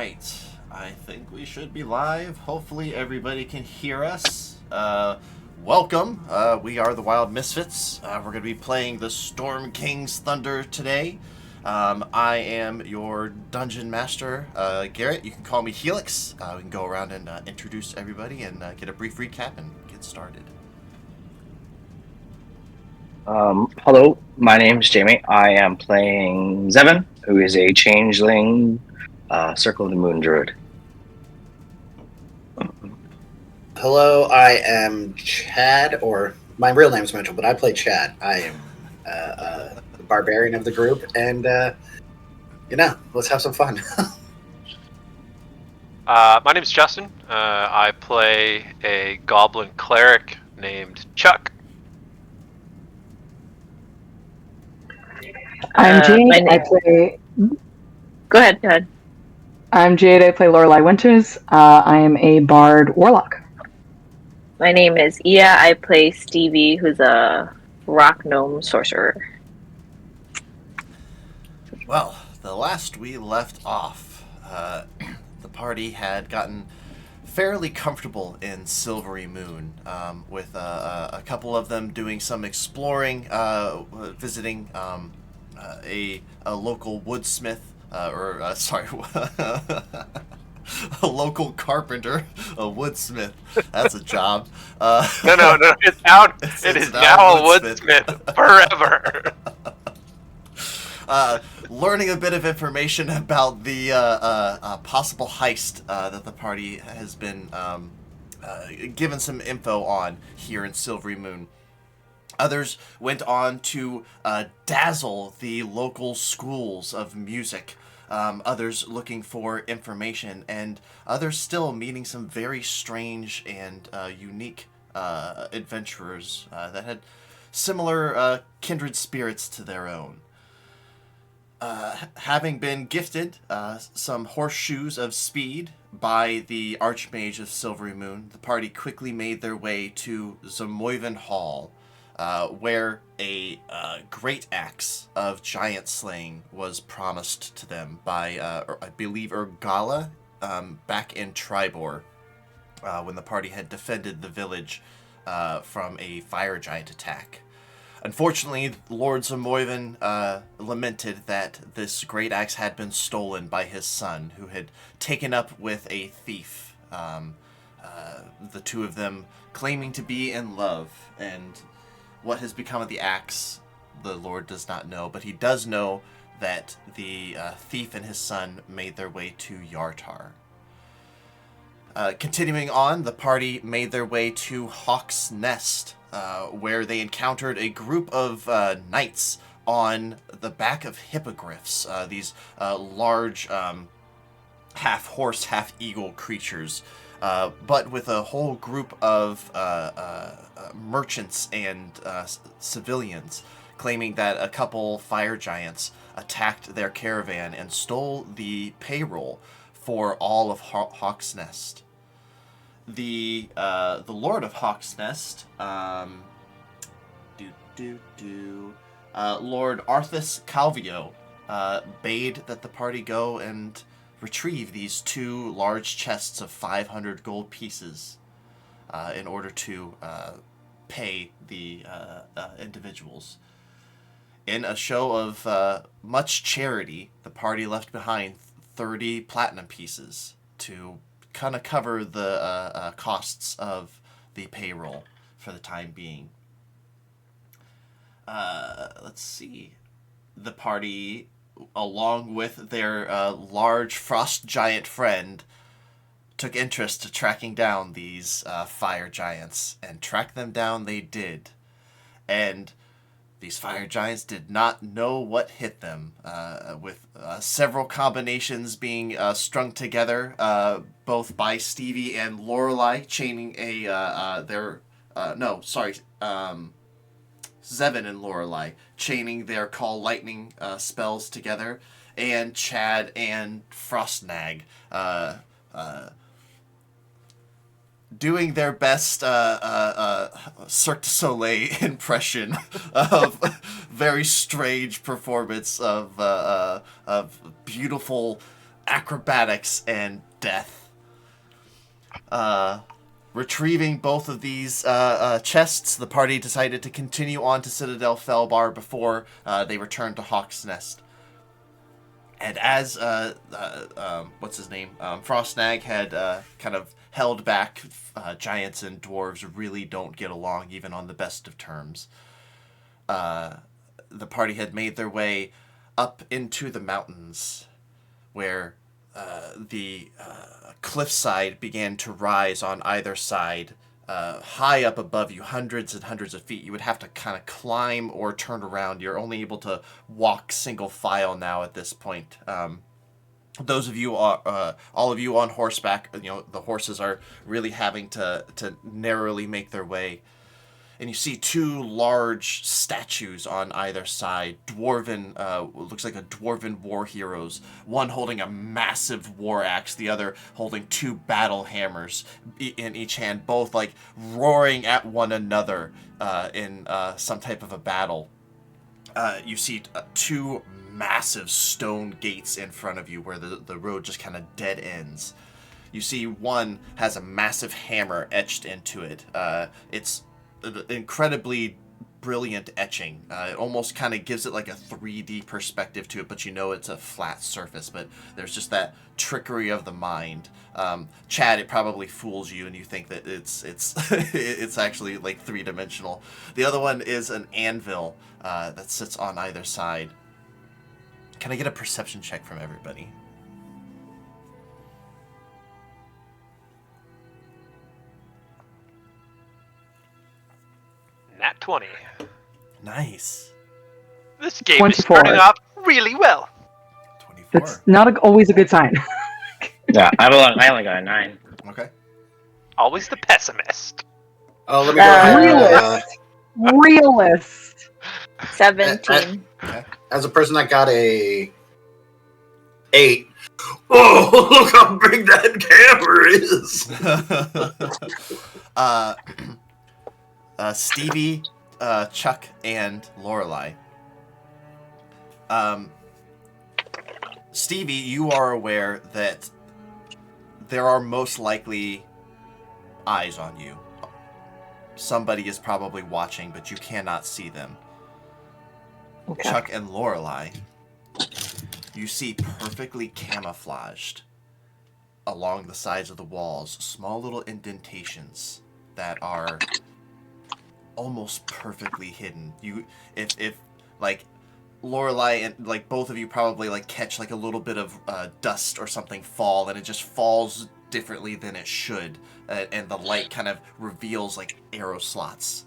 right. I think we should be live. Hopefully everybody can hear us. Welcome. We are the Wild Misfits. We're going to be playing the Storm King's Thunder today. I am your dungeon master, Garrett. You can call me Helix. We can go around and introduce everybody and get a brief recap and get started. Hello, my name is Jamie. I am playing Zevin, who is a changeling, Circle of the Moon druid. Hello, I am Chad, or my real name is Mitchell, but I play Chad. I am the barbarian of the group, and let's have some fun. My name is Justin. I play a goblin cleric named Chuck. I'm Jade. I play. Go ahead. I'm Jade. I play Lorelei Winters. I am a bard warlock. My name is Ia. I play Stevie, who's a rock gnome sorcerer. Well, the last we left off, the party had gotten fairly comfortable in Silvery Moon, with a couple of them doing some exploring, visiting a local woodsmith, a local carpenter, a woodsmith. That's a job. No, it is now a woodsmith forever. Learning a bit of information about the possible heist that the party has been given some info on here in Silvery Moon. Others went on to dazzle the local schools of music. Others looking for information, and others still meeting some very strange and unique adventurers that had similar kindred spirits to their own. Having been gifted some horseshoes of speed by the Archmage of Silvery Moon, the party quickly made their way to Zamoyven Hall, where a great axe of giant slaying was promised to them by, I believe, Urgala, back in Tribor, when the party had defended the village from a fire giant attack. Unfortunately, Lord Zamoyven lamented that this great axe had been stolen by his son, who had taken up with a thief. The two of them claiming to be in love, and what has become of the axe, the Lord does not know, but he does know that the thief and his son made their way to Yartar. Continuing on, the party made their way to Hawk's Nest, where they encountered a group of knights on the back of hippogriffs, these large half-horse, half-eagle creatures, but with a whole group of merchants and civilians, claiming that a couple fire giants attacked their caravan and stole the payroll for all of Hawk's Nest. The Lord of Hawk's Nest, Lord Arthas Calvio, bade that the party go and retrieve these two large chests of 500 gold pieces in order to pay the individuals. In a show of much charity, the party left behind 30 platinum pieces to kind of cover the costs of the payroll for the time being. Let's see. The party, along with their large frost giant friend, took interest to tracking down these fire giants, and track them down they did. And these fire giants did not know what hit them, with several combinations being strung together, both by Stevie and Lorelei, chaining Zevin and Lorelei chaining their Call Lightning spells together, and Chad and Frostnag doing their best Cirque du Soleil impression of very strange performance of beautiful acrobatics and death. Retrieving both of these chests, the party decided to continue on to Citadel Felbar before they returned to Hawk's Nest. And as what's his name, Frostnag had kind of held back, giants and dwarves really don't get along even on the best of terms. The party had made their way up into the mountains, where the cliffside began to rise on either side, high up above you, hundreds and hundreds of feet. You would have to kind of climb or turn around. You're only able to walk single file now at this point. Those of you are, all of you on horseback, the horses are really having to narrowly make their way. And you see two large statues on either side, dwarven, looks like a dwarven war heroes, one holding a massive war axe, the other holding two battle hammers in each hand, both like roaring at one another in some type of a battle. You see two massive stone gates in front of you where the road just kind of dead ends. You see one has a massive hammer etched into it. It's incredibly brilliant etching. It almost kind of gives it like a 3D perspective to it, but it's a flat surface, but there's just that trickery of the mind. Chad, it probably fools you and you think that it's it's actually like three-dimensional. The other one is an anvil that sits on either side. Can I get a perception check from everybody? Nat 20. Nice. This game 24. is starting off really well. 24. That's not always a good sign. Yeah, I only got a 9. Okay. Always the pessimist. Oh, let me go ahead. Realist. 17. Okay. As a person that got a 8. Oh, look how big that camera is! Stevie, Chuck, and Lorelei. Stevie, you are aware that there are most likely eyes on you. Somebody is probably watching, but you cannot see them. Okay. Chuck and Lorelei, you see perfectly camouflaged along the sides of the walls, small little indentations that are almost perfectly hidden. If like Lorelei and like both of you probably like catch like a little bit of dust or something fall, and it just falls differently than it should, and the light kind of reveals like arrow slots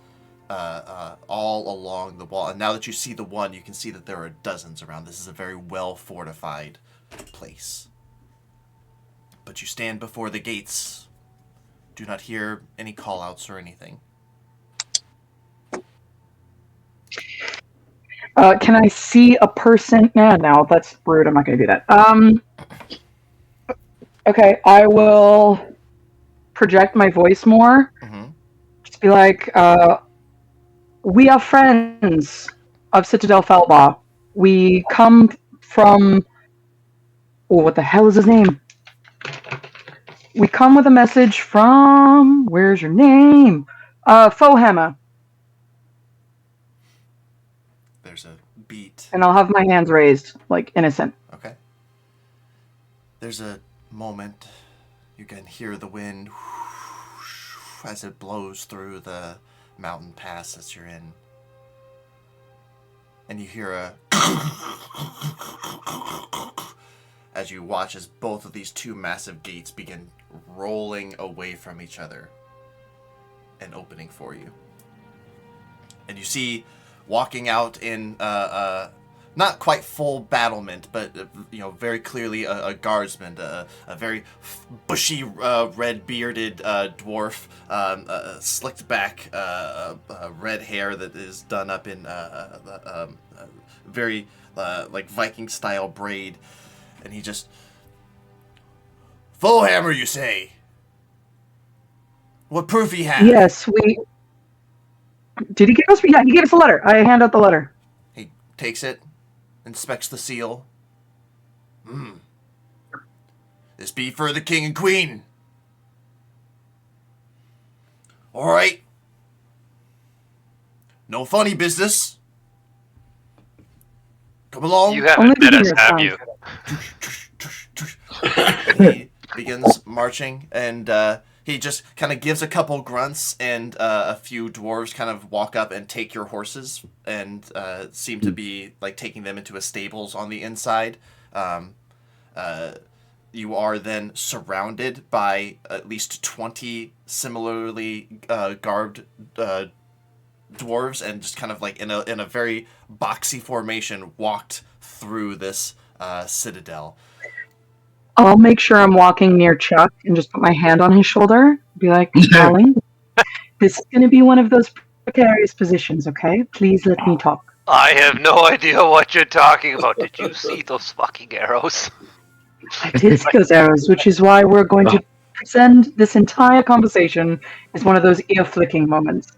all along the wall. And now that you see the one, you can see that there are dozens around. This is a very well fortified place. But you stand before the gates. Do not hear any call-outs or anything. Can I see a person? No, that's rude. I'm not going to do that. Okay, I will project my voice more. Mm-hmm. Just be like, we are friends of Citadel Felba. We come from... Oh, what the hell is his name? We come with a message from... Where's your name? Fohammer. There's a beat. And I'll have my hands raised, like innocent. Okay. There's a moment. You can hear the wind as it blows through the mountain pass that you're in. And you hear a... as you watch as both of these two massive gates begin rolling away from each other and opening for you. And you see, walking out in not quite full battlement, but very clearly a guardsman, a very bushy, red-bearded dwarf, slicked back red hair that is done up in very like Viking-style braid, and he just... Fohammer, you say? What proof he has? Yes, we... Did he give us... Yeah, he gave us a letter. I hand out the letter. He takes it, inspects the seal. This be for the king and queen. All right. No funny business. Come along. You haven't met us, have sounds you? And he begins marching, and he just kind of gives a couple grunts, and a few dwarves kind of walk up and take your horses, and seem to be like taking them into a stables on the inside. You are then surrounded by at least 20 similarly garbed dwarves, and just kind of like in a very boxy formation walked through this citadel. I'll make sure I'm walking near Chuck and just put my hand on his shoulder. Be like, darling, this is going to be one of those precarious positions, okay? Please let me talk. I have no idea what you're talking about. Did you see those fucking arrows? I did see those arrows, which is why we're going to present this entire conversation as one of those ear-flicking moments.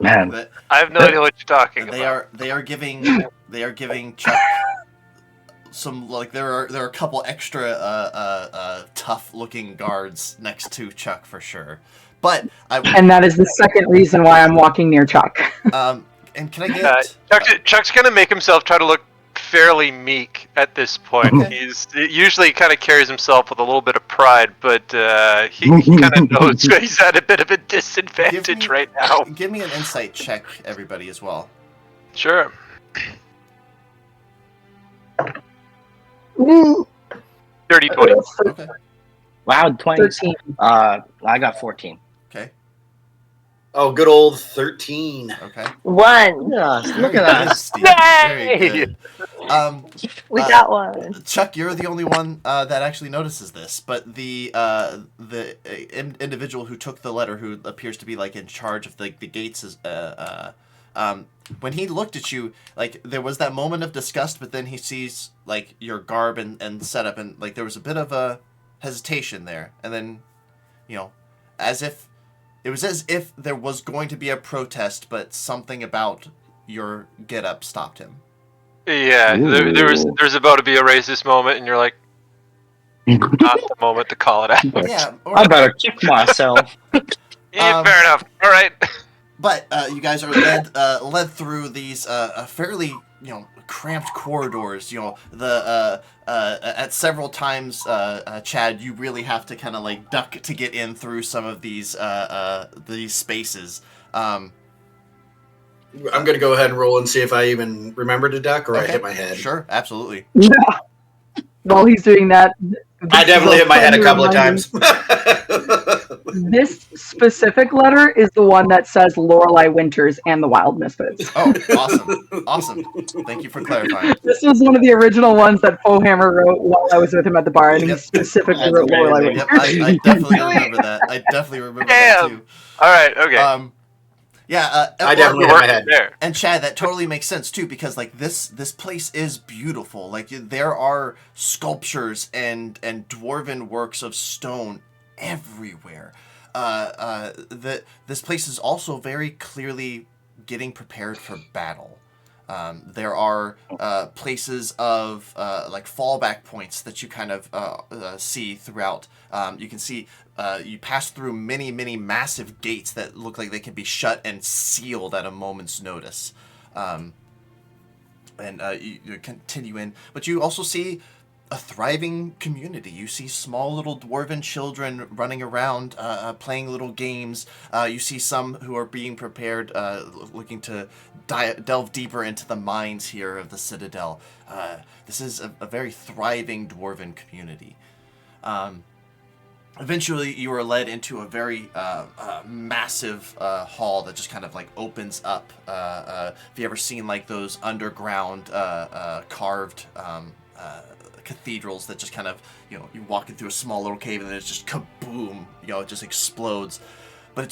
Man, That I have no idea what you're talking about. they are giving Chuck some, like, there are a couple extra tough looking guards next to Chuck for sure. But And that is the second reason why I'm walking near Chuck. and can I get Chuck's gonna make himself try to look fairly meek at this point. Okay. He's usually kind of carries himself with a little bit of pride, but he kind of knows he's at a bit of a disadvantage right now. give me an insight check, everybody, as well. Sure. 30-20. Okay. wow, 20. 13. I got 14. Okay. Oh, good old 13. Okay. 1. Yes, look Very at that. good, Steve. Very good. We got one. Chuck, you're the only one that actually notices this, but the individual who took the letter, who appears to be like in charge of the gates, is when he looked at you, like there was that moment of disgust, but then he sees like your garb and setup, and like there was a bit of a hesitation there, and then, you know, as if there was going to be a protest, but something about your getup stopped him. Yeah, there's about to be a racist moment, and you're like, not the moment to call it out. Yeah, I better kick myself. Yeah, fair enough. All right. But you guys are led through these fairly, cramped corridors. At several times, Chad, you really have to kind of like duck to get in through some of these spaces. I'm going to go ahead and roll and see if I even remember to duck or I Okay. hit my head. Sure, absolutely. Yeah. While he's doing that, I definitely hit my head a couple of reminder. times. This specific letter is the one that says Lorelei Winters and the Wild Misfits. Oh, awesome. Thank you for clarifying. This was one of the original ones that Fohammer wrote while I was with him at the bar, and he Yep. specifically That's wrote Lorelei amazing. Winters. Yep, I definitely remember that. I definitely remember that Damn. too. All right. Okay. I well, definitely hit my head. there. And Chad, that totally makes sense too, because like this place is beautiful. Like there are sculptures and dwarven works of stone everywhere. This place is also very clearly getting prepared for battle. There are places of like fallback points that you kind of see throughout. You can see you pass through many massive gates that look like they can be shut and sealed at a moment's notice. And you continue in, but you also see a thriving community. You see small little dwarven children running around, playing little games. You see some who are being prepared, looking to delve deeper into the mines here of the Citadel. This is a very thriving dwarven community. Eventually, you are led into a very massive hall that just kind of like opens up. Have you ever seen like those underground carved cathedrals that just kind of, you walk in through a small little cave and then it's just kaboom, it just explodes. But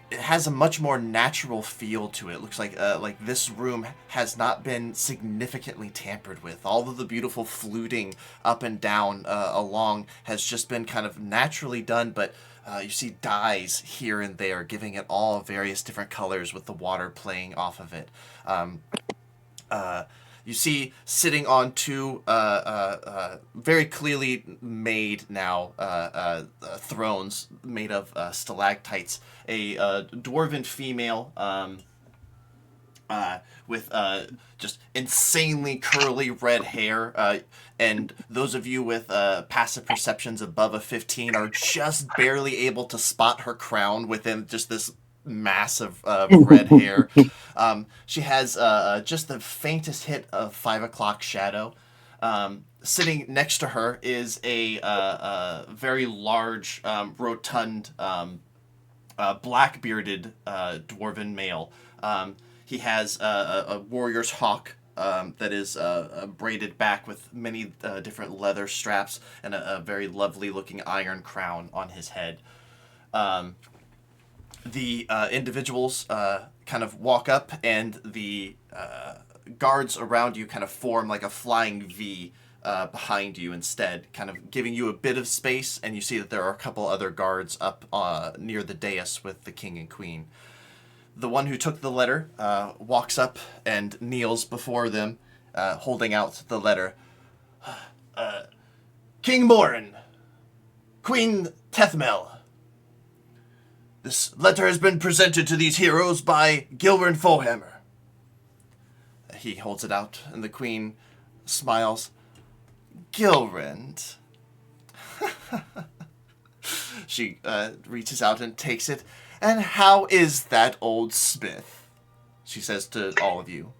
it has a much more natural feel to it. It looks like this room has not been significantly tampered with. All of the beautiful fluting up and down along has just been kind of naturally done, but you see dyes here and there, giving it all various different colors with the water playing off of it. You see, sitting on two very clearly made now thrones made of stalactites, a dwarven female with just insanely curly red hair. And those of you with passive perceptions above a 15 are just barely able to spot her crown within just this mass of red hair. She has just the faintest hit of 5 o'clock shadow. Sitting next to her is a very large, rotund, black-bearded dwarven male. He has a warrior's hawk that is braided back with many different leather straps and a very lovely-looking iron crown on his head. The individuals kind of walk up, and the guards around you kind of form like a flying V behind you instead, kind of giving you a bit of space, and you see that there are a couple other guards up near the dais with the king and queen. The one who took the letter walks up and kneels before them, holding out the letter. King Morin, Queen Tethmel, this letter has been presented to these heroes by Gilbert Fohammer. He holds it out, and the queen smiles. Gilrend. She reaches out and takes it. And how is that old smith? She says to all of you.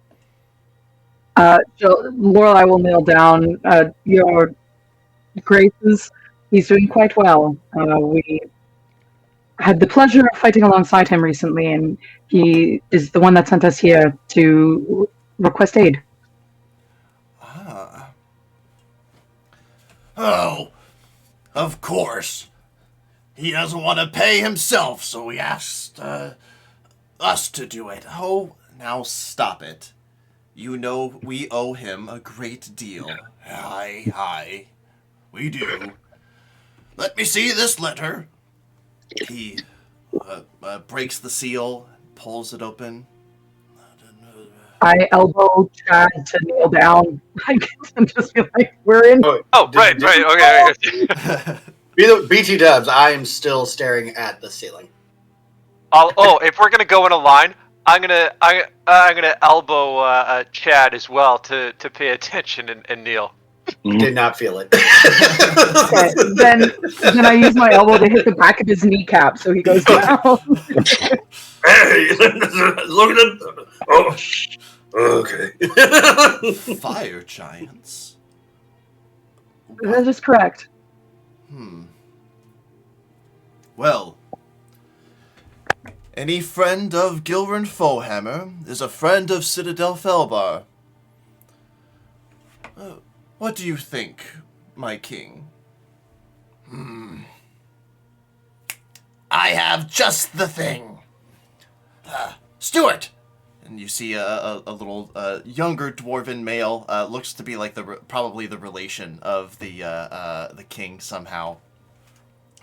Lorelei will kneel down. Your graces, he's doing quite well. We had the pleasure of fighting alongside him recently, and he is the one that sent us here to request aid. Ah. Oh, of course. He doesn't want to pay himself, so he asked us to do it. Oh, now stop it. You know we owe him a great deal. Aye, we do. Let me see this letter. He breaks the seal, pulls it open. I elbow Chad to kneel down. And just be like, we're in. Right, okay. BT dubs, I am still staring at the ceiling. If we're gonna go in a line, I'm gonna elbow Chad as well to pay attention and kneel. Did not feel it. Okay, then I use my elbow to hit the back of his kneecap so he goes down. Hey, look at it. Oh, okay. Fire giants. That is correct. Well, any friend of Gilrand Fohammer is a friend of Citadel Felbar. What do you think, my king? I have just the thing. Stuart! And you see a little younger dwarven male, looks to be like probably the relation of the king somehow.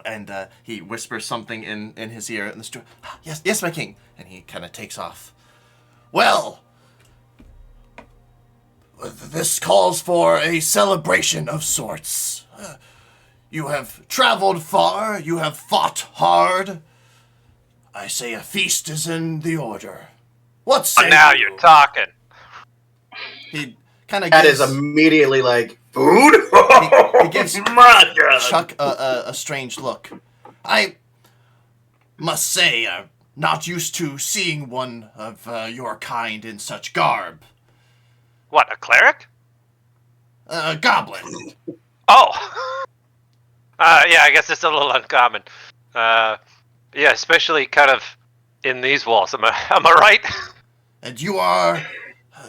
And he whispers something in his ear, and the steward, yes, my king. And he kind of takes off. Well, this calls for a celebration of sorts. You have traveled far, you have fought hard. I say a feast is in the order. What say Now you? you're talking. He kind of That is immediately like, food? He gives My God. Chuck a strange look. I must say, not used to seeing one of your kind in such garb. What, a cleric? A goblin. Oh! Yeah, I guess it's a little uncommon. Yeah, especially kind of in these walls. Am I right? And you are,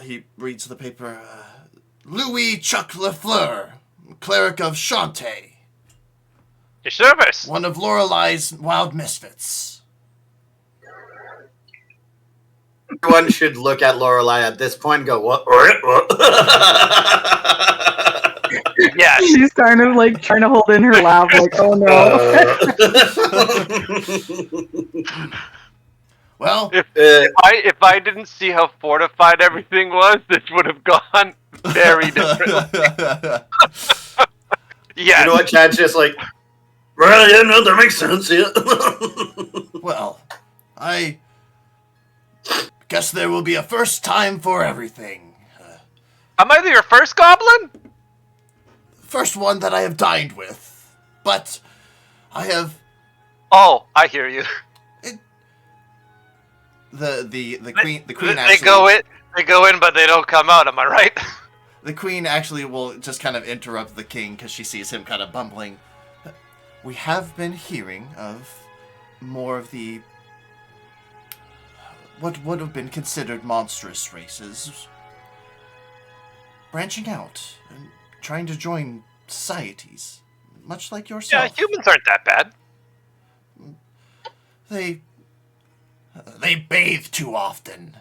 he reads the paper, Louis Chuck Lafleur, cleric of Shantae. Your service. One of Lorelei's wild misfits. Everyone should look at Lorelei at this point and go, what? Yes. She's kind of like trying to hold in her laugh, like, oh no. Well, If I didn't see how fortified everything was, this would have gone very differently. Yes. You know what? Chad's just like, well, yeah, no, that makes sense. Yeah. well, I guess there will be a first time for everything. Am I your first goblin? First one that I have dined with, but I have Oh, I hear you. the queen They actually go in, but they don't come out. Am I right? the queen actually will just kind of interrupt the king because she sees him kind of bumbling. We have been hearing of more of the what would have been considered monstrous races branching out and trying to join societies, much like yourself. Yeah, humans aren't that bad. They bathe too often.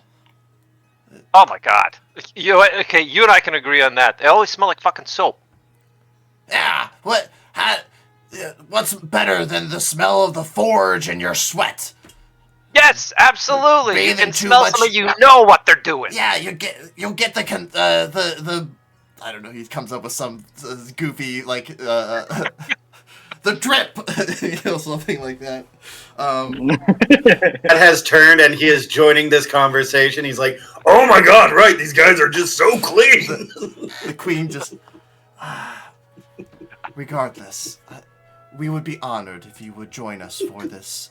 Oh my god. You know what? Okay, you and I can agree on that. They always smell like fucking soap. Yeah, what's better than the smell of the forge and your sweat? Yes, absolutely. You Bathing can too smell much- something, you know what they're doing. Yeah, you'll get the I don't know. He comes up with some goofy the drip, something like that. Chad has turned and he is joining this conversation. He's like, oh my god, right, these guys are just so clean. The queen just. Regardless, we would be honored if you would join us for this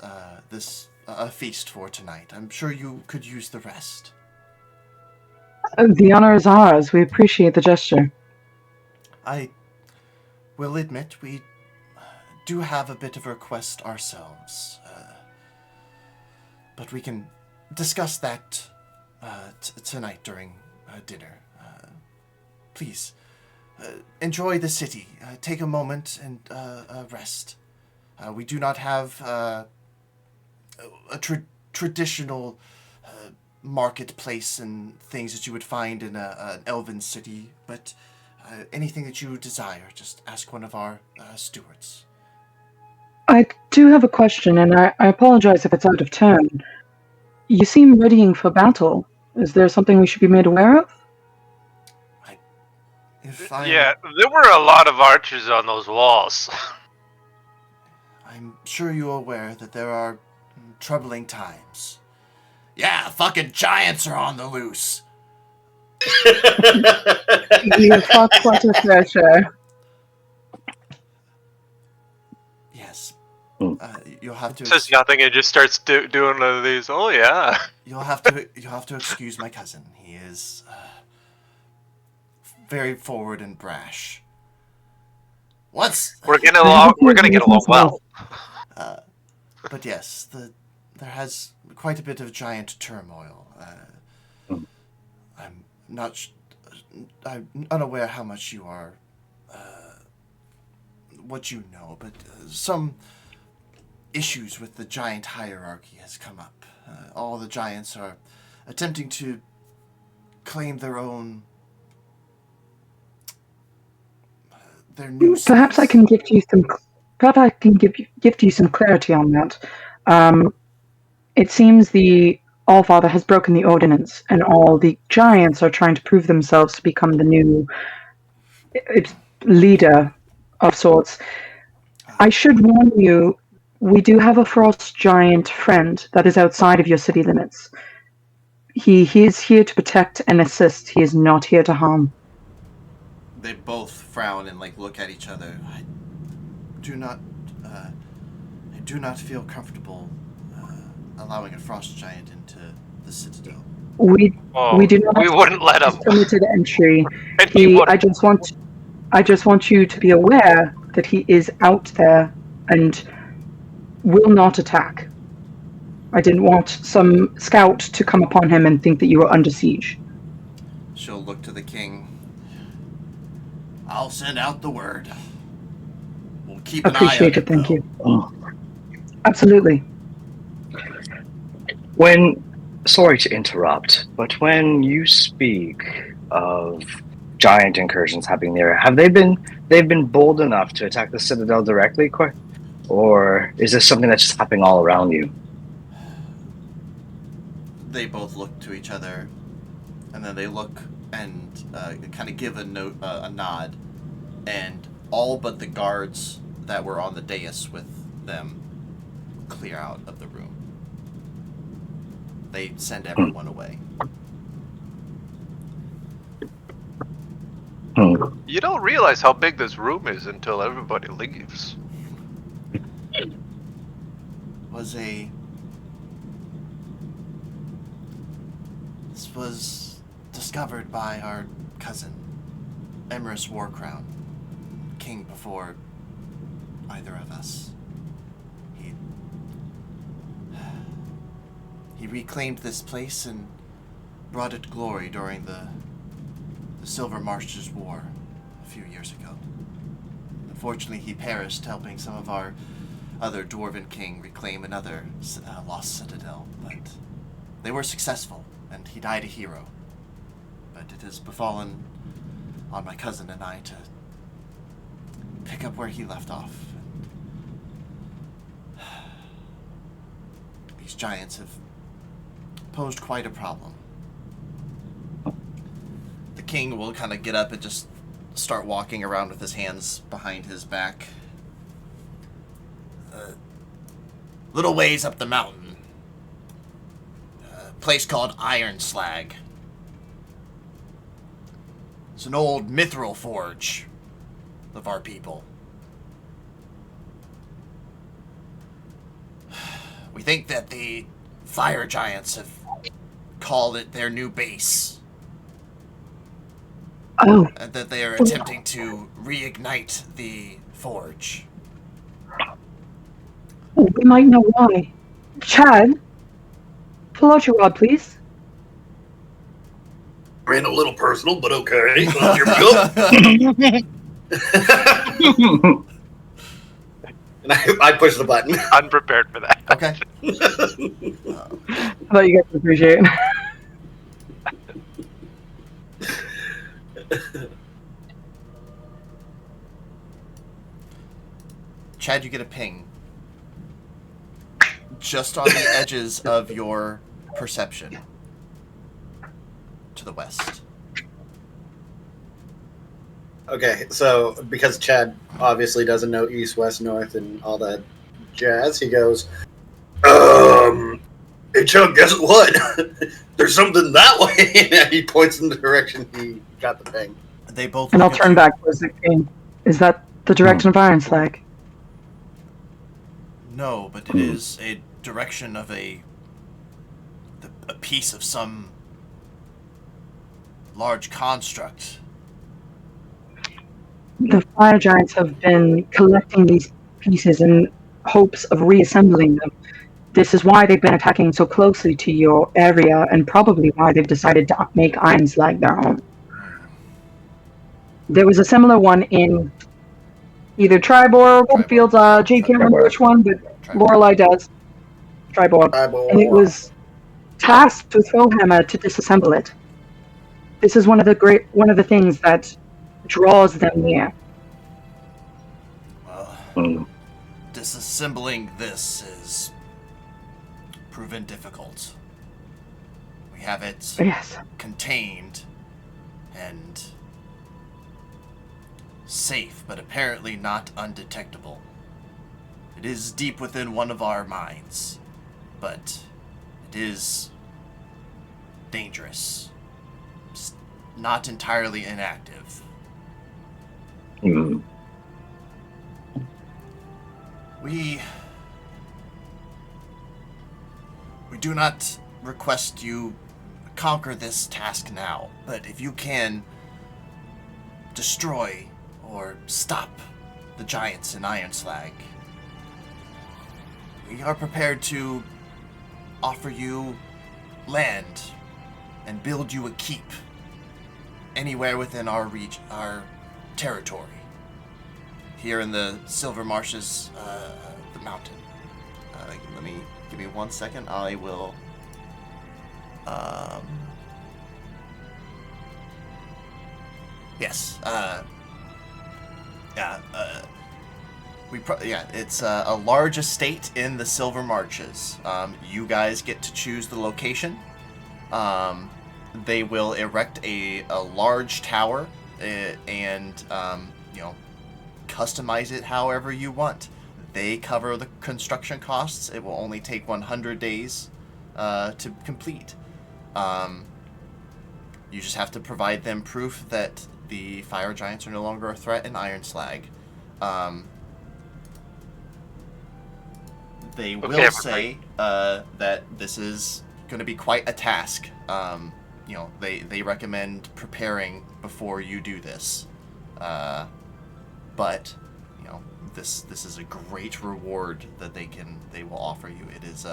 feast for tonight. I'm sure you could use the rest. The honor is ours. We appreciate the gesture. I will admit we do have a bit of a request ourselves, but we can discuss that tonight during dinner. Please, enjoy the city. Take a moment and rest. We do not have a traditional marketplace and things that you would find in an elven city, but anything that you desire, just ask one of our stewards. I do have a question, and I apologize if it's out of turn. You seem readying for battle. Is there something we should be made aware of? Yeah, there were a lot of archers on those walls. I'm sure you're aware that there are troubling times. Yeah, fucking giants are on the loose. We have fought quite a fair share. Yes. You'll have to. Says nothing and just starts doing one of these. Oh yeah. You'll have to excuse my cousin. He is very forward and brash. We're gonna get along well. But yes, there has quite a bit of giant turmoil. I'm unaware how much you are, what you know, but some issues with the giant hierarchy has come up. All the giants are attempting to claim their own, their new. Perhaps I can gift you some. Perhaps I can gift you some clarity on that. It seems the Allfather has broken the ordinance, and all the giants are trying to prove themselves to become the new leader of sorts. I should warn you, we do have a frost giant friend that is outside of your city limits. He is here to protect and assist. He is not here to harm. They both frown and look at each other. I do not feel comfortable allowing a frost giant into the citadel. We do not. We wouldn't let him. Permitted entry. And I just want you to be aware that he is out there and will not attack. I didn't want some scout to come upon him and think that you were under siege. She'll look to the king. I'll send out the word. We'll keep an eye on Appreciate it, thank though. you. Absolutely. Sorry to interrupt, but when you speak of giant incursions happening there, they've been bold enough to attack the Citadel directly, or is this something that's just happening all around you? They both look to each other, and then they look and kind of give a nod, and all but the guards that were on the dais with them clear out of the room. They send everyone away. You don't realize how big this room is until everybody leaves. This was discovered by our cousin, Emrys Warcrown, king before either of us. He reclaimed this place and brought it glory during the Silver Marshes War a few years ago. Unfortunately, he perished helping some of our other Dwarven king reclaim another lost citadel, but they were successful, and he died a hero. But it has befallen on my cousin and I to pick up where he left off. These giants have posed quite a problem. The king will kind of get up and just start walking around with his hands behind his back. Little ways up the mountain. A place called Iron Slag. It's an old mithril forge of our people. We think that the fire giants have called it their new base. Oh. And that they are attempting to reignite the forge. Oh, we might know why. Chad, pull out your rod, please. Ran a little personal, but okay. Well, here we go. And I push the button. Unprepared for that. Okay. I thought you guys would appreciate it. Chad, you get a ping. Just on the edges of your perception. To the west. Okay, so because Chad obviously doesn't know east, west, north, and all that jazz, he goes, hey Chuck, guess what? There's something that way. And he points in the direction he got the ping. They both And I'll look at turn you. back towards the king. Is that the direction of Iron Slag? No, but it is a direction of a piece of some large construct. The fire giants have been collecting these pieces in hopes of reassembling them. This is why they've been attacking so closely to your area, and probably why they've decided to make Iron Slag their own. There was a similar one in either Tribor or Goldfields. Jay can't remember which one, but Lorelei does. Tribor. And it was tasked with Throwhammer to disassemble it. This is one of the things that draws them near. Well, disassembling this is proven difficult. We have it contained and safe, but apparently not undetectable. It is deep within one of our minds, but it is dangerous. It's not entirely inactive. We do not request you conquer this task now, but if you can destroy or stop the giants in Iron Slag, we are prepared to offer you land and build you a keep anywhere within our territory. Here in the Silver Marshes, the mountain. Give me 1 second. I will. Yes. It's a large estate in the Silver Marches. You guys get to choose the location. They will erect a large tower and customize it however you want. They cover the construction costs. It will only take 100 days to complete. You just have to provide them proof that the fire giants are no longer a threat in Iron Slag. They will say that this is going to be quite a task. They recommend preparing before you do this. But this is a great reward that they will offer you. It is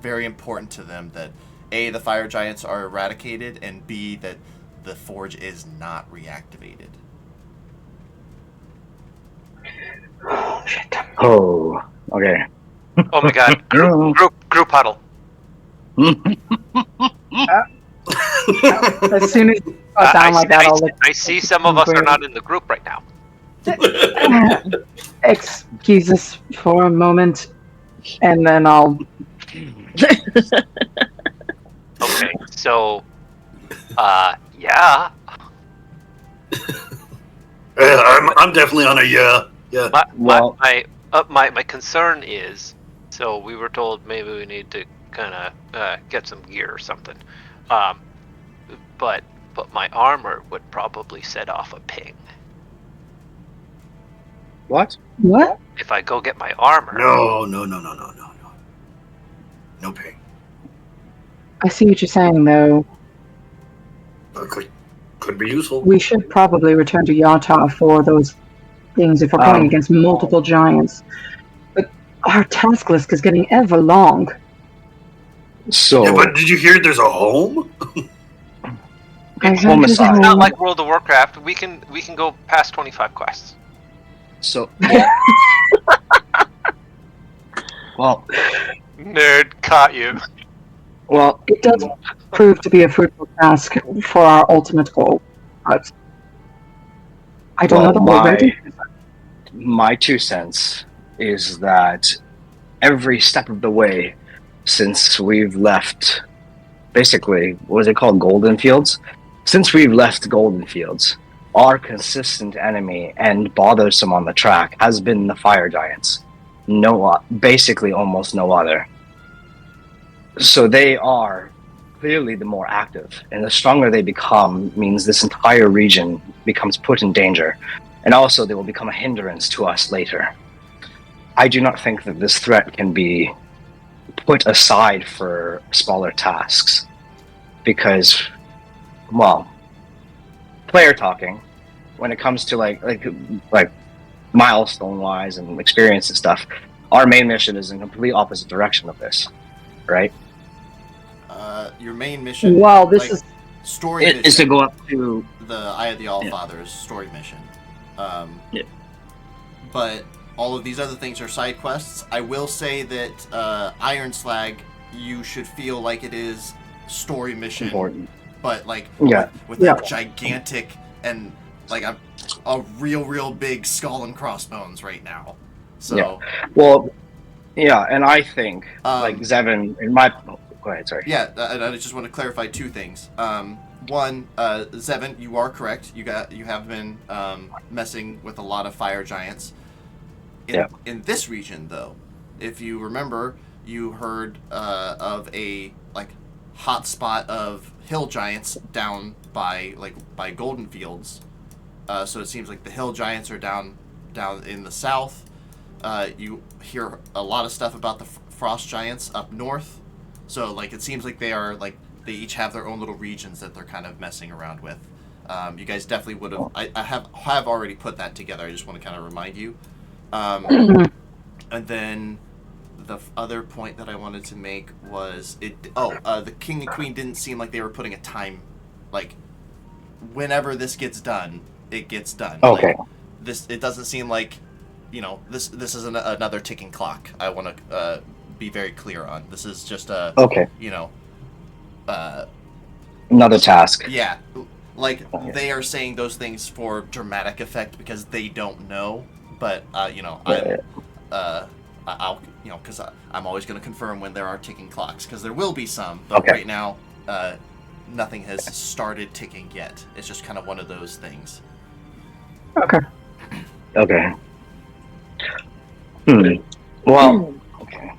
very important to them that A, the fire giants are eradicated, and B, that the forge is not reactivated. Oh, shit. Oh, okay. Oh my god. Group huddle. As soon as you got down like that, I'll look. I see some of us are not in the group right now. Excuse us for a moment, and then I'll. Okay, so, yeah. I'm definitely on a yeah. My concern is, so we were told maybe we need to kind of get some gear or something, but my armor would probably set off a ping. What? What? If I go get my armor. No. No ping. I see what you're saying, though. Could be useful. We should probably return to Yata for those things if we're going against multiple giants. But our task list is getting ever long. So. Yeah, but did you hear there's a home? It's homicide. not like World of Warcraft. We can go past 25 quests. So. Well. Nerd caught you. Well, It does prove to be a fruitful task for our ultimate goal, but I don't know that we're ready. My 2 cents is that every step of the way since we've left, basically, what is it called, Golden Fields? Since we've left Golden Fields, our consistent enemy and bothersome on the track has been the fire giants. Basically almost no other. So they are clearly the more active, and the stronger they become means this entire region becomes put in danger, and also they will become a hindrance to us later. I do not think that this threat can be put aside for smaller tasks, because, well, player talking, when it comes to like milestone wise and experience and stuff, our main mission is in complete opposite direction of this, right? Your main mission. Well, this is story. It is to go up to the Eye of the Allfather's story mission. Yeah. But all of these other things are side quests. I will say that Iron Slag, you should feel like it is story mission, important. but like with Yeah. a gigantic and like a real big skull and crossbones right now. So Yeah. Well, yeah, and I think like Zevin in my. Go ahead, sorry. Yeah, and I just want to clarify 2 things. One, Zevin, you are correct. You have been messing with a lot of fire giants. In this region, though, if you remember, you heard of a hot spot of hill giants down by Golden Fields. So it seems like the hill giants are down in the south. You hear a lot of stuff about the frost giants up north. So, it seems like they are, they each have their own little regions that they're kind of messing around with. You guys definitely would have... I have already put that together. I just want to kind of remind you. And then the other point that I wanted to make was... the king and queen didn't seem like they were putting a time... whenever this gets done, it gets done. Okay. It doesn't seem like, this is another ticking clock. I want to... be very clear on. This is just okay. Another task. Yeah. They are saying those things for dramatic effect because they don't know, but I'll because I'm always going to confirm when there are ticking clocks, because there will be some, but right now nothing has started ticking yet. It's just kind of one of those things. Okay. Okay. Well, okay.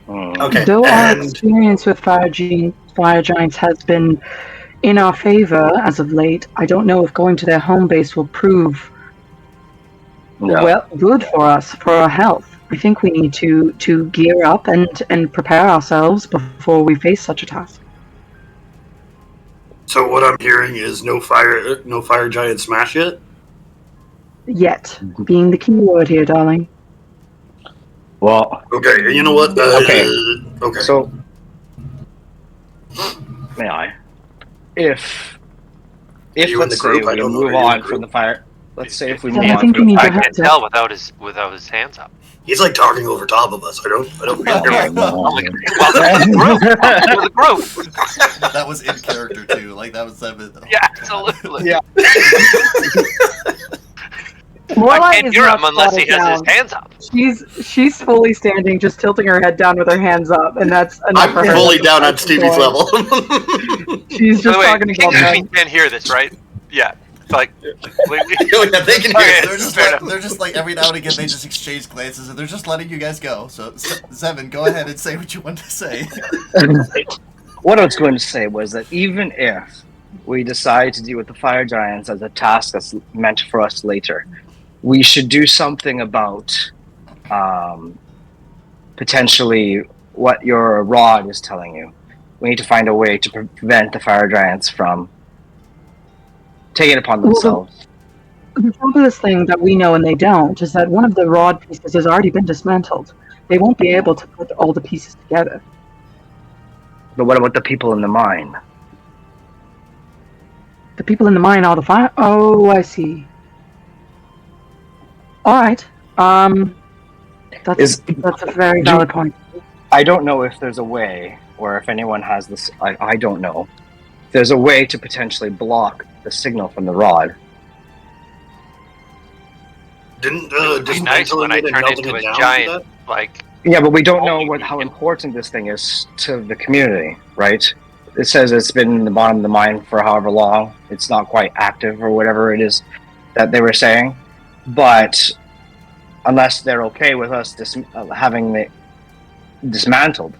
Okay, Though our and experience with fire giants has been in our favor as of late, I don't know if going to their home base will prove good for us, for our health. I think we need to gear up and prepare ourselves before we face such a task. So what I'm hearing is no fire giant smash yet. Yet, being the key word here, darling. Well, Okay, you know what? Okay. Okay. So, may I? If you in the let's say group? I we don't know. move Are you in the on from group? the fire, let's say if we Yeah, move I on think from you the need I your fire, can't heads up. tell without his hands up. He's like talking over top of us. I don't Okay, Oh my god! Welcome to the group. That was in character too. Like that was Seven. Oh, Yeah, God. absolutely. Yeah. Morla I can't is hear not him unless he squatted has his down. hands up. She's fully standing, just tilting her head down with her hands up, and that's enough I'm for her. fully That's down on that's Stevie's joy. level. She's By just the way, talking King about and Queen them. can't hear this, right? Yeah. Like, completely. Yeah, they can hear Okay. it. They're just like every now and again they just exchange glances and they're just letting you guys go. So Seven, go ahead and say what you want to say. what I was going to say was that even if we decide to deal with the fire giants as a task that's meant for us later, we should do something about potentially what your rod is telling you. We need to find a way to prevent the fire giants from taking it upon Well, themselves. the fabulous thing that we know and they don't is that one of the rod pieces has already been dismantled. They won't be able to put all the pieces together. But what about the people in the mine? The people in the mine are the fire. Oh, I see. All right. That's a very valid point. I don't know if there's a way, or if anyone has this. I don't know. There's a way to potentially block the signal from the rod. Didn't It would be nice when dismantling I it and turned melting into it a down do giant, that? like. Yeah, but we don't know Only how beacon. important this thing is to the community, right? It says it's been in the bottom of the mine for however long. It's not quite active or whatever it is that they were saying. But unless they're okay with us having it dismantled,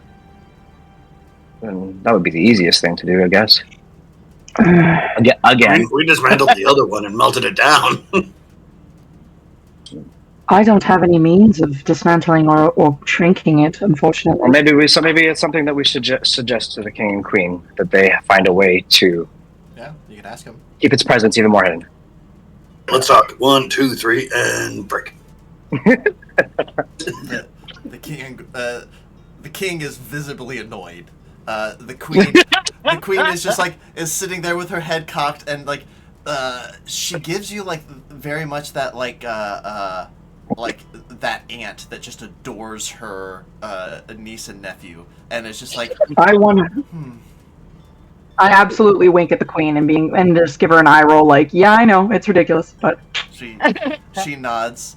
then that would be the easiest thing to do, I guess. Again. We dismantled the other one and melted it down. I don't have any means of dismantling or shrinking it, unfortunately. Or maybe it's something that we should suggest to the king and queen, that they find a way to Yeah, you can ask him. keep its presence even more hidden. Let's talk. 1, 2, 3, and break. The king is visibly annoyed. The queen is just like is sitting there with her head cocked and like she gives you like very much that like that aunt that just adores her niece and nephew, and it's just like I absolutely wink at the queen and just give her an eye roll, like, yeah, I know it's ridiculous, but she nods.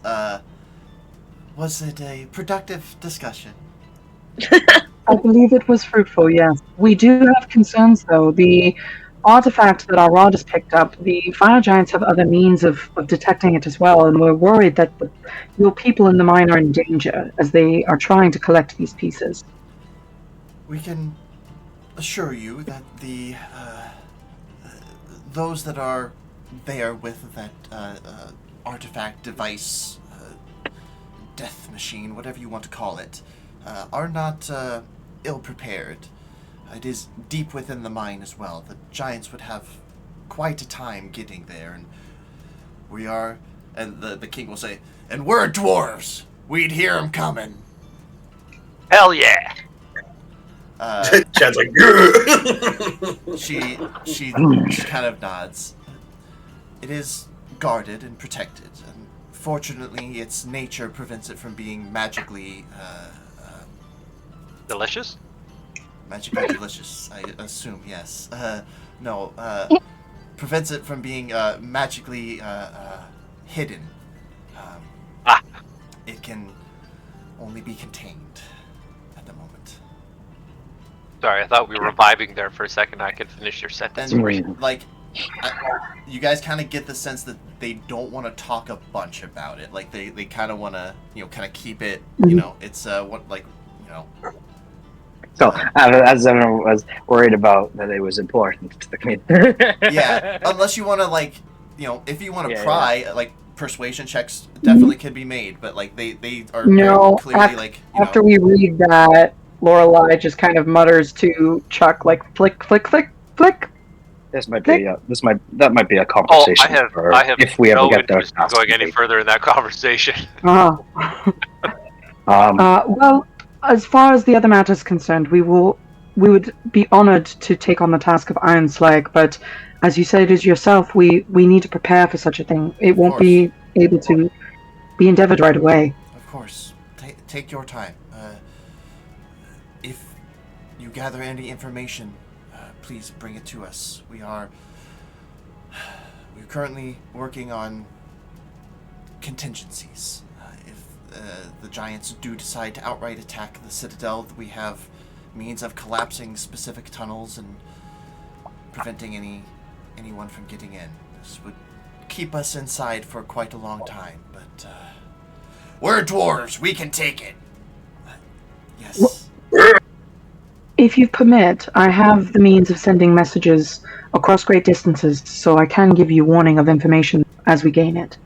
Was it a productive discussion? I believe it was fruitful. Yes, we do have concerns though. The artifact that our rod has picked up, the fire giants have other means of detecting it as well, and we're worried that your people in the mine are in danger as they are trying to collect these pieces. We can assure you that the those that are there with that artifact device, death machine, whatever you want to call it, are not ill prepared. It is deep within the mine as well. The giants would have quite a time getting there, and we are. And the king will say, "And we're dwarves. We'd hear them coming." Hell yeah! Chad's like, yeah. She kind of nods. It is guarded and protected, and fortunately, its nature prevents it from being magically Delicious? magically delicious. I assume, yes. No, prevents it from being magically hidden. It can only be contained at the moment. Sorry, I thought we were reviving there for a second. I could finish your sentence. And like, you guys kind of get the sense that they don't want to talk a bunch about it. Like they kind of want to kind of keep it. It's what like So, as everyone was worried about that it was important to the community. Yeah, unless you want to like if you want to Yeah, pry like persuasion checks definitely can be made, but like they are No, very clearly like after we read that, Lorelai just kind of mutters to Chuck, like, flick, flick, flick, flick. That might be a conversation I have if we no ever get there. interest in going any further in that conversation. Well, as far as the other matter is concerned, we would be honored to take on the task of Iron Slag, but as you said it yourself, we need to prepare for such a thing. It won't be able to be endeavored right away. Of course. Take your time. If you gather any information, please bring it to us. We're currently working on contingencies. If the Giants do decide to outright attack the Citadel, we have means of collapsing specific tunnels and preventing anyone from getting in. This would keep us inside for quite a long time, but we're dwarves. We can take it. Yes. If you permit, I have the means of sending messages across great distances, so I can give you warning of information as we gain it.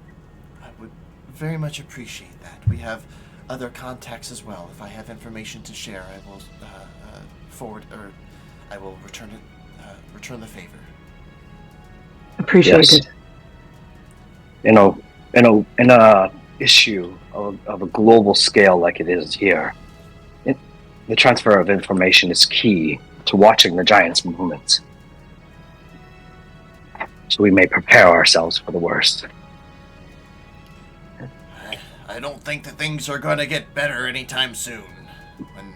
I would very much appreciate that. We have other contacts as well. If I have information to share, I will forward, or I will return the favor. Appreciated. Yes. In a issue of a global scale like it is here, the transfer of information is key to watching the Giants' movements. So we may prepare ourselves for the worst. I don't think that things are going to get better anytime soon. When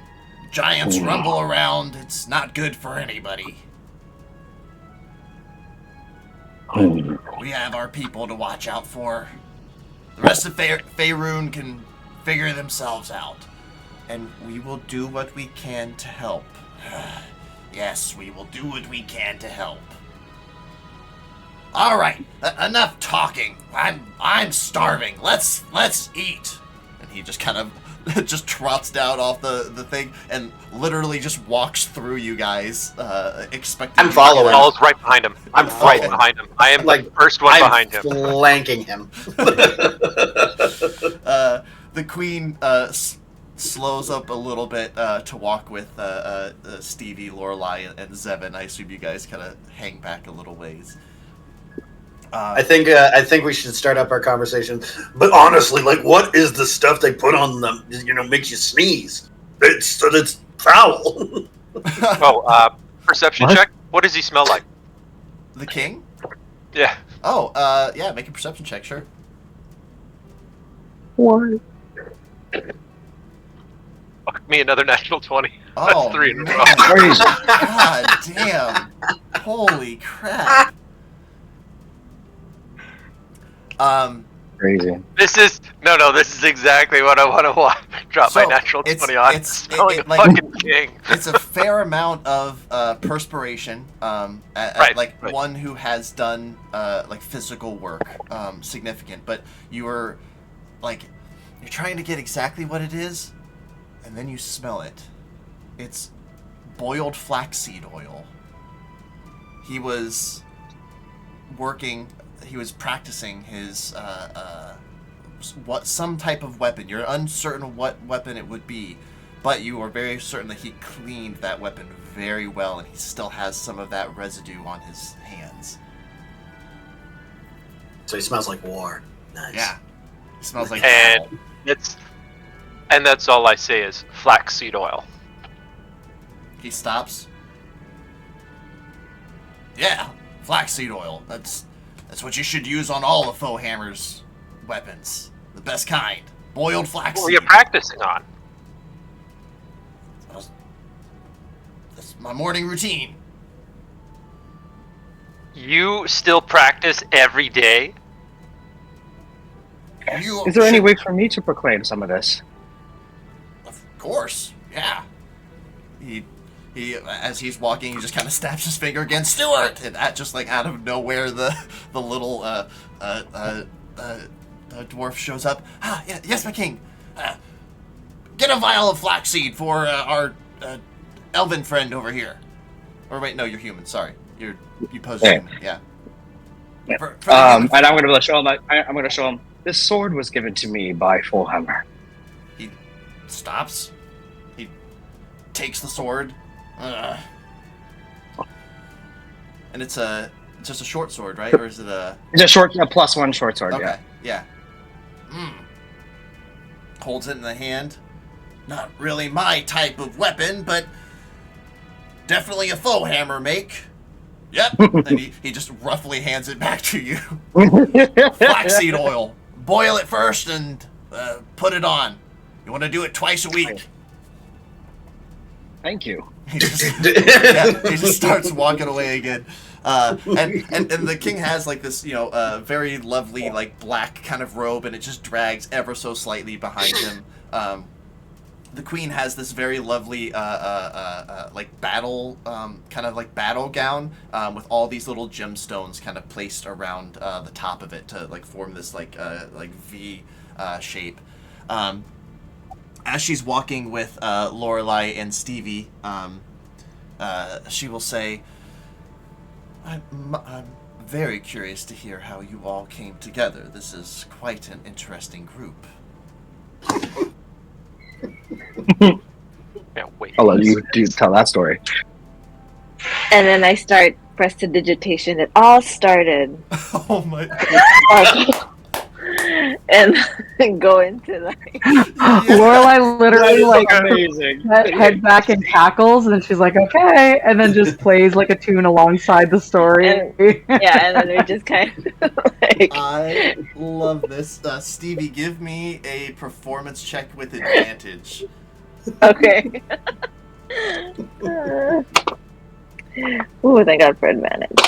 Giants rumble around, it's not good for anybody. We have our people to watch out for. The rest of Faerun can figure themselves out. And we will do what we can to help. Yes, we will do what we can to help. All right, enough talking. I'm starving. Let's eat. And he just kind of just trots down off the thing and literally just walks through you guys, expecting. I'm following. Follows right behind him. I'm right behind him. I am the first one behind him. Flanking him. The queen slows up a little bit to walk with Stevie, Lorelai, and Zevin. I assume you guys kind of hang back a little ways. I think we should start up our conversation. But honestly, like, what is the stuff they put on them? Makes you sneeze. It's foul. Perception check. What does he smell like? The king? Yeah. Oh, yeah. Make a perception check, sure. What? Fuck me, another natural 20. Oh, That's 3 in a man. row. God damn. Holy crap. Crazy. This is exactly what I want to watch. Drop my natural 20 on. Smelling a fucking king. It's a fair amount of perspiration. One who has done like physical work, significant. But you're trying to get exactly what it is, and then you smell it. It's boiled flaxseed oil. He was practicing his some type of weapon. You're uncertain what weapon it would be, but you are very certain that he cleaned that weapon very well, and he still has some of that residue on his hands. So he smells like war. Nice. Yeah, he smells like. And that's all I say is flaxseed oil. He stops. Yeah, flaxseed oil. That's what you should use on all of Foehammer's weapons. The best kind. Boiled flaxseed. What are you practicing on? That's my morning routine. You still practice every day? Is there any way for me to proclaim some of this? Of course, yeah. He as he's walking, he just kind of snaps his finger again, Stuart, and just like out of nowhere, the little dwarf shows up. Ah, yeah, yes, my king. Get a vial of flaxseed for our elven friend over here. Or wait, no, you're human. Sorry, you pose human. Yeah. For And I'm going to show him. I'm going to show him. This sword was given to me by Fullhammer. He stops. He takes the sword. And it's just a short sword, right? Or is it a... It's a +1 short sword, Okay, yeah. Holds it in the hand. Not really my type of weapon, but definitely a faux hammer make. Yep. And he just roughly hands it back to you. Flaxseed oil. Boil it first and put it on. You want to do it twice a week. Thank you. He just starts walking away again. And the king has like this, very lovely like black kind of robe, and it just drags ever so slightly behind him. The queen has this very lovely like battle kind of like battle gown with all these little gemstones kind of placed around the top of it to like form this like V shape. As she's walking with Lorelai and Stevie, she will say, I'm very curious to hear how you all came together. This is quite an interesting group. Yeah, wait. I'll let you tell that story. And then I start prestidigitation. It all started. Oh my... and go into like Lorelai literally like amazing. head back and cackles, and she's like, okay, and then just plays like a tune alongside the story. And then they're just kind of like... I love this. Stevie, give me a performance check with advantage. Okay. Ooh, thank God for advantage.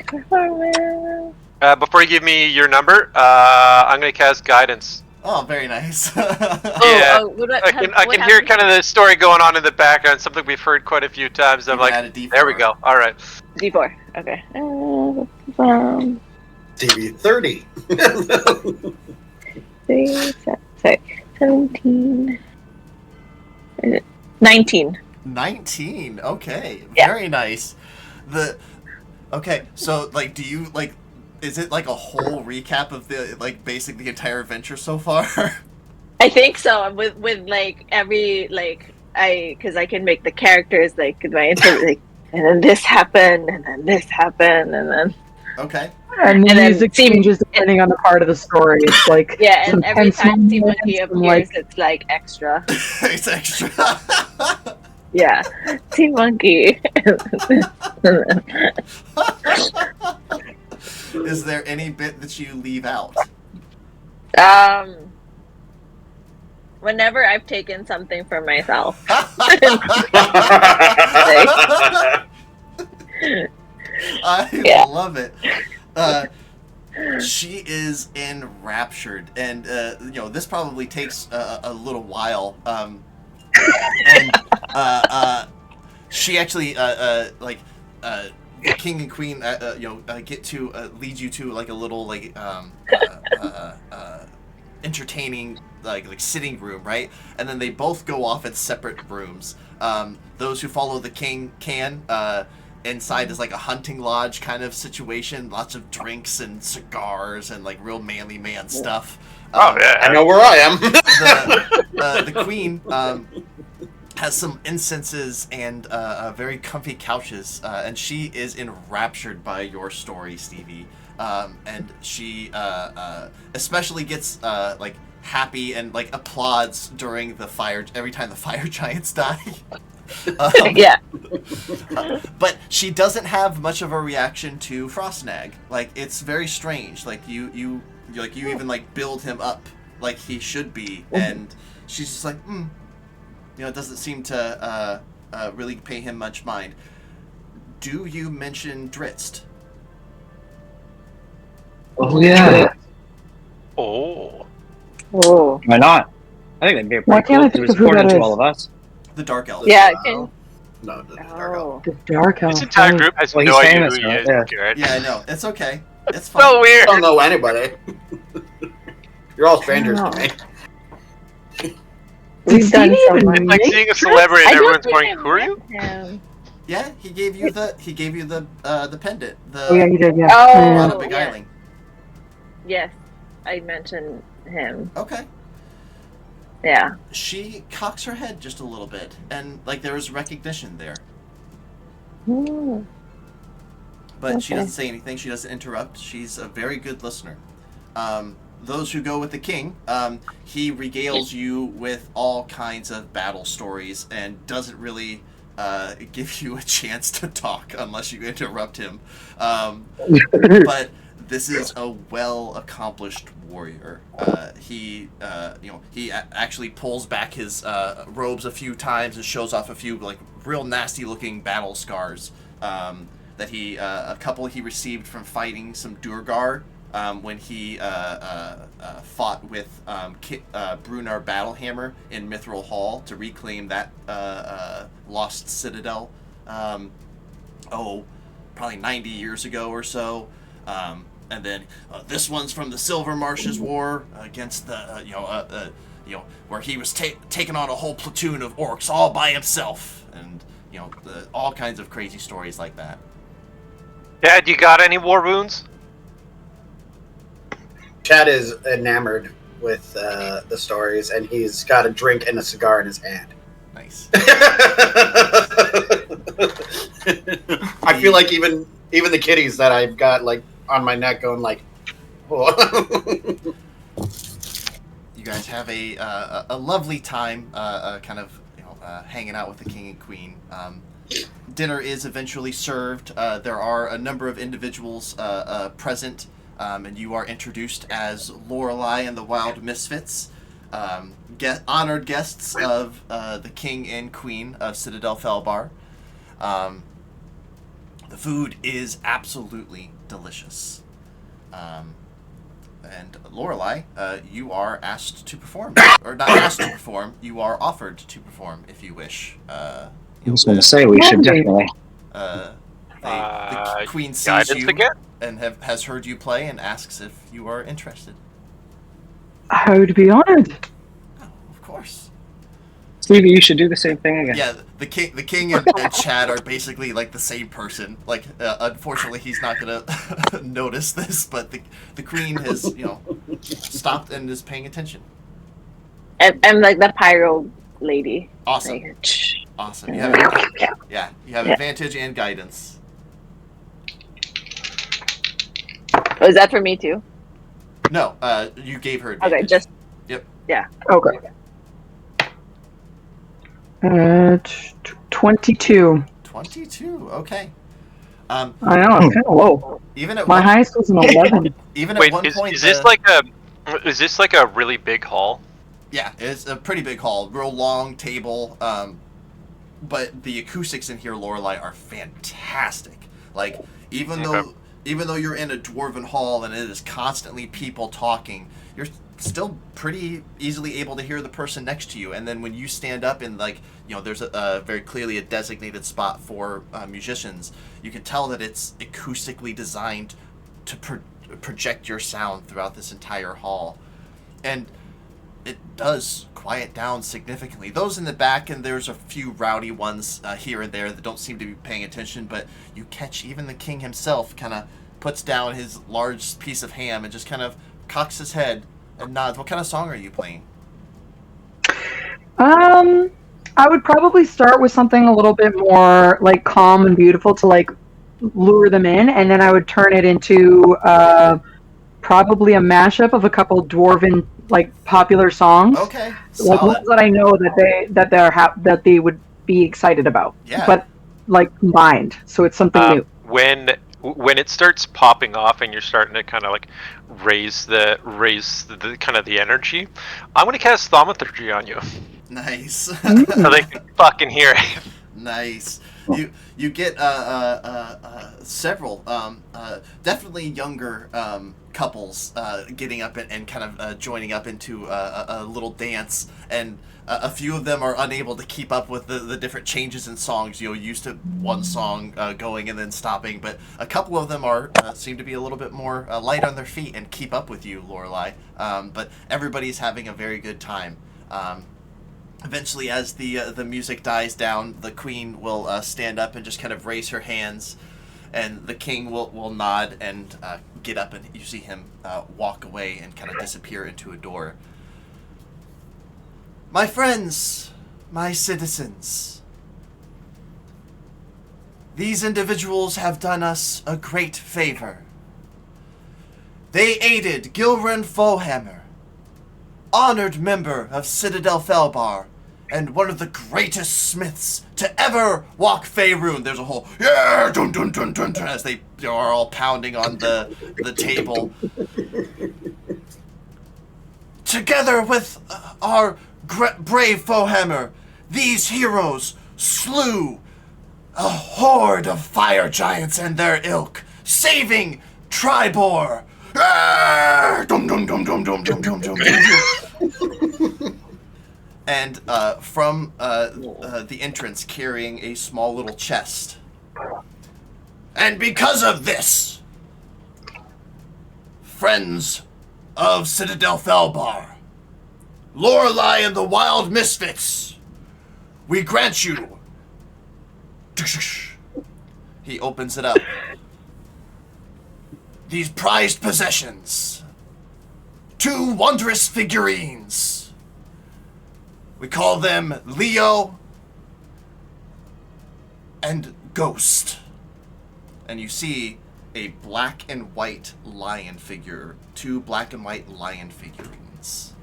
Performance. Before you give me your number, I'm gonna cast guidance. Oh, very nice. Yeah, I can hear kind of the story going on in the background. Something we've heard quite a few times. I'm You can like, add a D4. there we go. All right. D4. Okay. TV 30. 17. 19. 19. Okay. Yeah. Very nice. Okay, so like do you like is it like a whole recap of the like basically the entire adventure so far? I think so. With like every like because I can make the characters like my like, and then this happened, and then this happened, and then Okay. And the And then music Steve- changes depending on the part of the story. It's like yeah, and some every tense time Sea moments Monkey and, appears, like, it's like extra. It's extra. Yeah, Sea Monkey. Is there any bit that you leave out? Whenever I've taken something for myself. I Yeah. love it. She is enraptured, and this probably takes a little while. And she actually the king and queen get to lead you to like a little like entertaining like sitting room, right? And then they both go off in separate rooms. Those who follow the king can. Inside is like a hunting lodge kind of situation. Lots of drinks and cigars and like real manly man stuff. Oh yeah. I know where I am. The queen has some incenses and very comfy couches, and she is enraptured by your story, Stevie. And she especially gets like happy and like applauds during the fire every time the fire giants die. Yeah. But she doesn't have much of a reaction to Frostnag. Like it's very strange. Like you even like build him up like he should be, and she's just like, it doesn't seem to really pay him much mind. Do you mention Dritzt? Oh yeah. Oh. Oh. Why not? I think that'd be Why pretty can't I cool. He think was of who important that to is? all of us. The dark elf. Yeah, Oh. No, the dark elf. The dark elf. This entire group has Well, he's no idea famous, who he right? is, Yeah. Garrett. Yeah, I know. It's okay. It's So fine. weird. I don't know anybody. You're all strangers to me. We've done so even much. It's like seeing a celebrity and everyone's going, "Who are you?" Him. Yeah, he gave you the pendant. Oh yeah, you did. Yeah. Rana Oh, Beguiling. yes. I mentioned him. Okay. Yeah. She cocks her head just a little bit, and like there is recognition there, Hmm. but she Okay. doesn't say anything. She doesn't interrupt. She's a very good listener. Those who go with the king, he regales you with all kinds of battle stories and doesn't really give you a chance to talk unless you interrupt him. But this is a well-accomplished warrior. He actually pulls back his robes a few times and shows off a few like real nasty-looking battle scars that a couple he received from fighting some Durgar when he fought with Brunar Battlehammer in Mithril Hall to reclaim that lost citadel. Probably 90 years ago or so. And then this one's from the Silver Marshes War against the where he was taking on a whole platoon of orcs all by himself, and all kinds of crazy stories like that. Dad, you got any war wounds? Chad is enamored with the stories, and he's got a drink and a cigar in his hand. Nice. I feel like even the kitties that I've got like on my neck going like, oh. You guys have a lovely time, kind of hanging out with the king and queen. Dinner is eventually served. There are a number of individuals present, and you are introduced as Lorelei and the Wild Misfits, honored guests of the king and queen of Citadel Felbar. The food is absolutely delicious. And Lorelei, you are asked to perform, or not asked to perform. You are offered to perform if you wish. I was going to say we should definitely. The queen sees Guidance you again? and has heard you play and asks if you are interested. I would be honored. Oh, of course. Stevie, you should do the same thing again. Yeah, the king and Chad are basically like the same person. Like, unfortunately, he's not gonna notice this, but the queen has stopped and is paying attention. I'm like the pyro lady. Awesome, Like, awesome. You have you have advantage and guidance. oh, is that for me too? No, you gave her advantage. Okay, just Yep. Yeah. Okay. 22. 22. Okay. I know, it's kind of low. Even at My highest was an 11. even Wait, at one point, is this like a really big hall? Yeah, it's a pretty big hall, real long table. But the acoustics in here, Lorelei, are fantastic. Like even though you're in a dwarven hall and it is constantly people talking, you're still pretty easily able to hear the person next to you. And then when you stand up and there's a very clearly a designated spot for musicians, you can tell that it's acoustically designed to project your sound throughout this entire hall. And it does quiet down significantly. Those in the back, and there's a few rowdy ones here and there that don't seem to be paying attention, but you catch even the king himself kind of puts down his large piece of ham and just kind of cocks his head and nods. What kind of song are you playing? I would probably start with something a little bit more like calm and beautiful to like lure them in, and then I would turn it into probably a mashup of a couple dwarven like popular songs. Okay, like solid. ones that I know that they would be excited about. Yeah. But like combined, so it's something new. When it starts popping off and you're starting to kind of like raise the kind of the energy, I'm gonna cast Thaumaturgy on you Nice. so they can fucking hear it. Nice. you get several definitely younger couples getting up and kind of joining up into a little dance, and a few of them are unable to keep up with the different changes in songs. Used to one song going and then stopping, but a couple of them are seem to be a little bit more light on their feet and keep up with you, Lorelei. But everybody's having a very good time. Eventually, as the music dies down, the queen will stand up and just kind of raise her hands, and the king will nod and get up, and you see him walk away and kind of disappear into a door. My friends, my citizens, these individuals have done us a great favor. They aided Gilren Fohammer, honored member of Citadel Felbar, and one of the greatest smiths to ever walk Faerun. There's a whole yeah, dun dun dun dun dun, as they are all pounding on the table. Together with our brave Fohammer, these heroes slew a horde of fire giants and their ilk, saving Tribor. Dum dum dum dum dum dum dum dum. And from the entrance, carrying a small little chest. And because of this, friends of Citadel Felbar, Lorelei and the Wild Misfits, we grant you. He opens it up. These prized possessions. 2 wondrous figurines. We call them Leo and Ghost. And you see a black and white lion figure. 2 black and white lion figurines.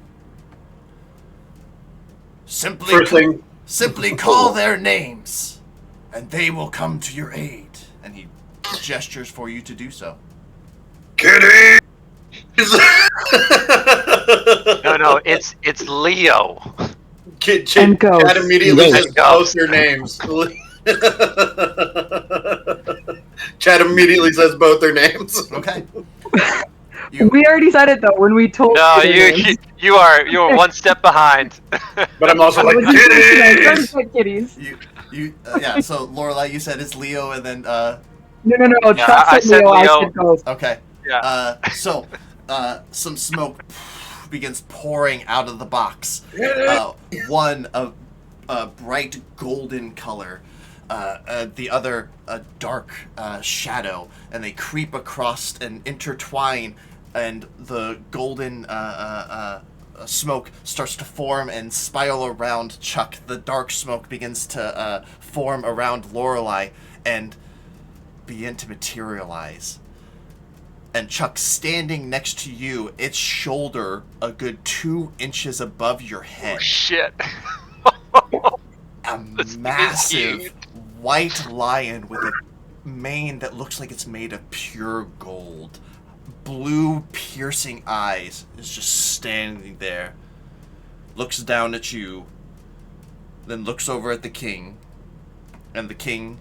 Simply call their names, and they will come to your aid. And he gestures for you to do so. Kitty! No, it's Leo. And Ghost. Chad immediately says both Ghost. their names. Chad immediately says both their names. Okay. We already said it though when we told. No, their names. you're one step behind. But I'm also like, I was just trying to kitties! say kitties. Yeah. So Lorelei, you said it's Leo, and then No. Yeah, Chuck I said said Leo. I Leo. said Ghost. okay. Yeah. So some smoke begins pouring out of the box. One of bright golden color, the other a dark shadow, and they creep across and intertwine, and the golden smoke starts to form and spiral around Chuck. The dark smoke begins to form around Lorelei and begin to materialize. And Chuck, standing next to you, its shoulder a good 2 inches above your head. Oh, shit. A This is massive huge. white lion with a mane that looks like it's made of pure gold. Blue, piercing eyes is just standing there. Looks down at you, then looks over at the king, and the king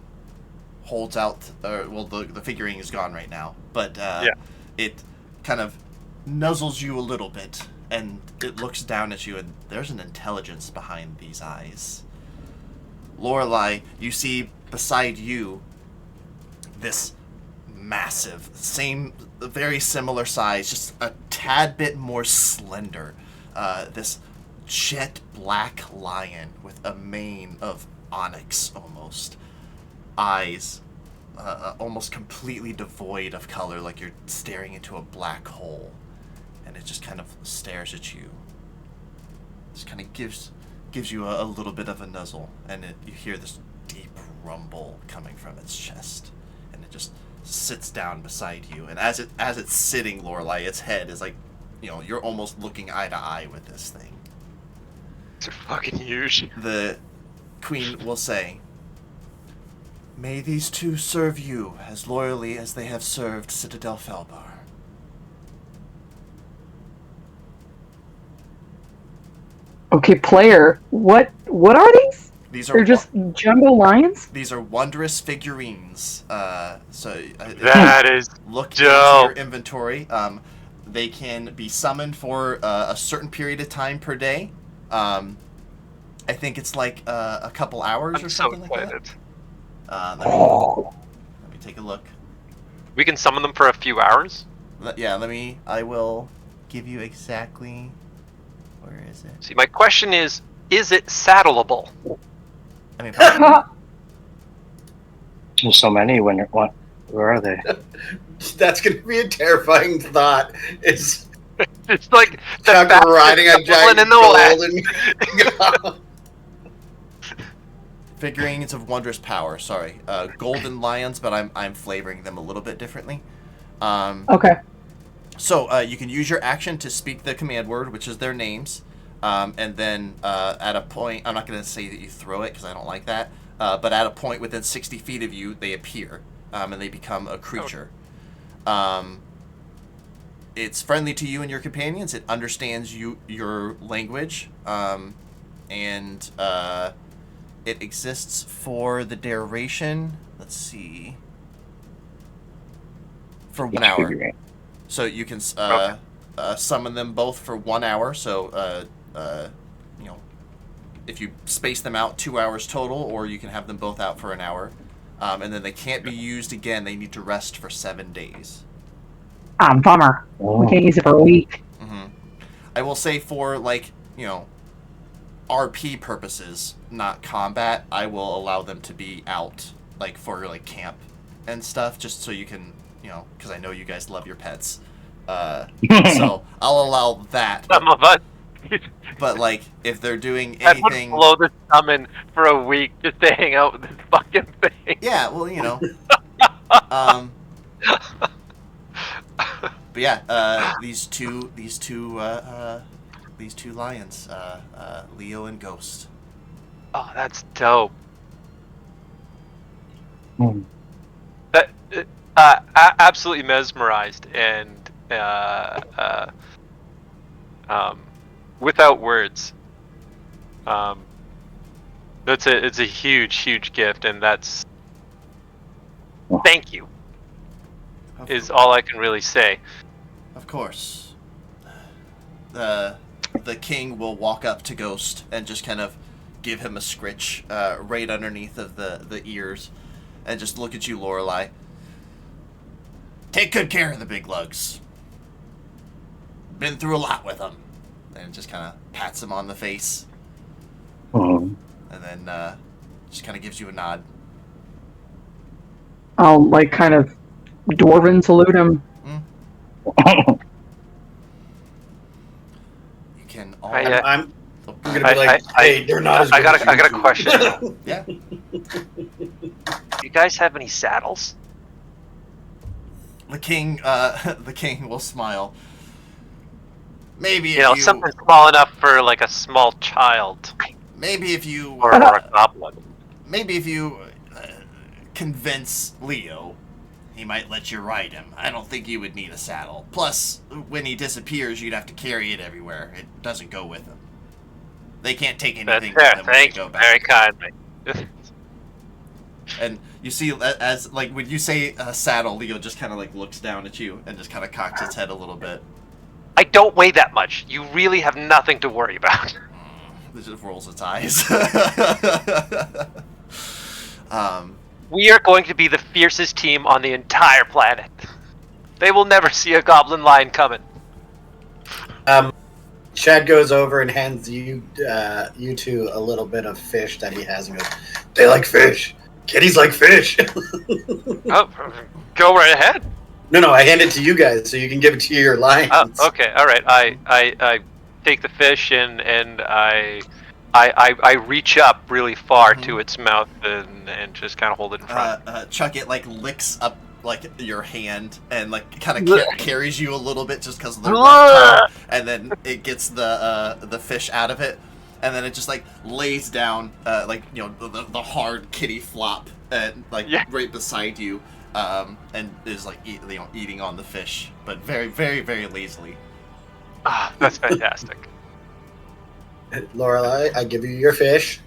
holds out. The figurine is gone right now, but it kind of nuzzles you a little bit, and it looks down at you, and there's an intelligence behind these eyes. Lorelei, you see beside you this massive, very similar size, just a tad bit more slender. This jet black lion with a mane of onyx almost. Eyes almost completely devoid of color, like you're staring into a black hole. And it just kind of stares at you. Just kind of gives you a little bit of a nuzzle, and you hear this deep rumble coming from its chest, and it just sits down beside you. And as it's sitting, Lorelei, its head is like, you're almost looking eye to eye with this thing. It's fucking huge. The queen will say, "May these 2 serve you as loyally as they have served Citadel Felbar." Okay, player. What are these? These are They're just jumbo lions? these are wondrous figurines. That is Look into your dope. inventory. They can be summoned for a certain period of time per day. I think it's like a couple hours I'm or so something like that. excited. Let me take a look. We can summon them for a few hours. I will give you exactly. Where is it? See, my question is it saddleable? I mean, probably, There's so many. Where are they? That's going to be a terrifying thought. It's It's like the Chuck fastest riding a goblin giant in the West. golden. figurines of wondrous power. Sorry, golden lions, but I'm flavoring them a little bit differently. Okay. So you can use your action to speak the command word, which is their names, and then at a point, I'm not going to say that you throw it because I don't like that, but at a point within 60 feet of you, they appear, and they become a creature. It's friendly to you and your companions. It understands your language, and it exists for the duration. Let's see. For 1 hour. Figurine. So you can Okay. summon them both for 1 hour. So, you know, if you space them out, 2 hours total, or you can have them both out for an hour. And then they can't be used again. They need to rest for 7 days. Bummer. We can't use it for a week. Mm-hmm. I will say for, like, you know, RP purposes, not combat, I will allow them to be out, like, for, like, camp and stuff, just so you can, you know, because I know you guys love your pets. So I'll allow that. Some of us. But, like, if they're doing I would anything... blow the summon for a week just to hang out with this fucking thing. Yeah, well, you know. But yeah, these two lions, Leo and Ghost. Oh, that's dope. Hmm. That absolutely mesmerized and without words. It's a huge gift, and that's thank you is all I can really say. Of course. The king will walk up to Ghost and just kind of give him a scritch right underneath of the ears, and just look at you, Lorelei. Take good care of the big lugs. Been through a lot with them. And just kind of pats him on the face, Hmm. and then just kind of gives you a nod. I'll, like, kind of dwarven salute him. You can all. I'm Oh, going to be like, hey, they're not as good as I got a you two." question. yeah. Do you guys have any saddles? The king will smile. Maybe if You know, you, something small enough for like a small child maybe if you, or a goblin. maybe if you convince Leo, he might let you ride him. I don't think you would need a saddle. Plus, when he disappears, you'd have to carry it everywhere. It doesn't go with him. They can't take anything with them when they Thank go you back. very kindly. And you see, as like when you say saddle, Leo just kind of like looks down at you and just kind of cocks his head a little bit. I don't weigh that much. You really have nothing to worry about. This just rolls its eyes. We are going to be the fiercest team on the entire planet. They will never see a goblin lion coming. Chad goes over and hands you two a little bit of fish that he has and goes, they like fish. Kitties like fish. Oh, go right ahead. No, I hand it to you guys so you can give it to your lions. Oh, okay, all right. I take the fish and I reach up really far to its mouth and just kind of hold it in front. Chuck, it like licks up like your hand and like kind of carries you a little bit just because of the rough tongue, and then it gets the fish out of it, and then it just like lays down like, you know, the hard kitty flop like right beside you, and is like eating on the fish, but very very very lazily. Ah, that's fantastic. Lorelei, I give you your fish.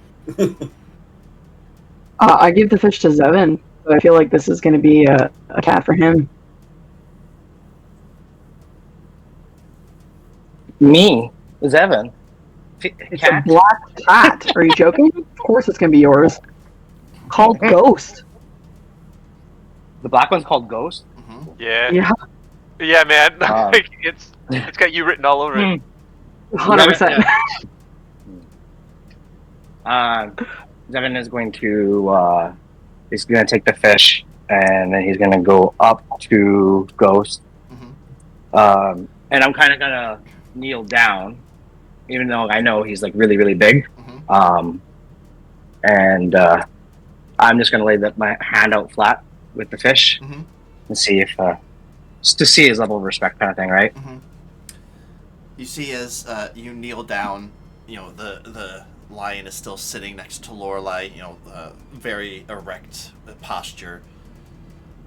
I give the fish to Zevin, but I feel like this is going to be a cat for him. Me, Zevin, It's cat. a black cat. Are you joking? Of course it's going to be yours. Called Ghost. The black one's called Ghost. Mm-hmm. Yeah. Yeah, Yeah, man. Um, it's got you written all over it. 100%. Zevin is going to he's going to take the fish and then he's going to go up to Ghost. Mm-hmm. And I'm kind of going to kneel down, even though I know he's like really, really big. Mm-hmm. And I'm just going to lay my hand out flat with the fish Mm-hmm. and see if, just to see his level of respect kind of thing, right? Mm-hmm. You see as you kneel down, the lion is still sitting next to Lorelei, very erect posture.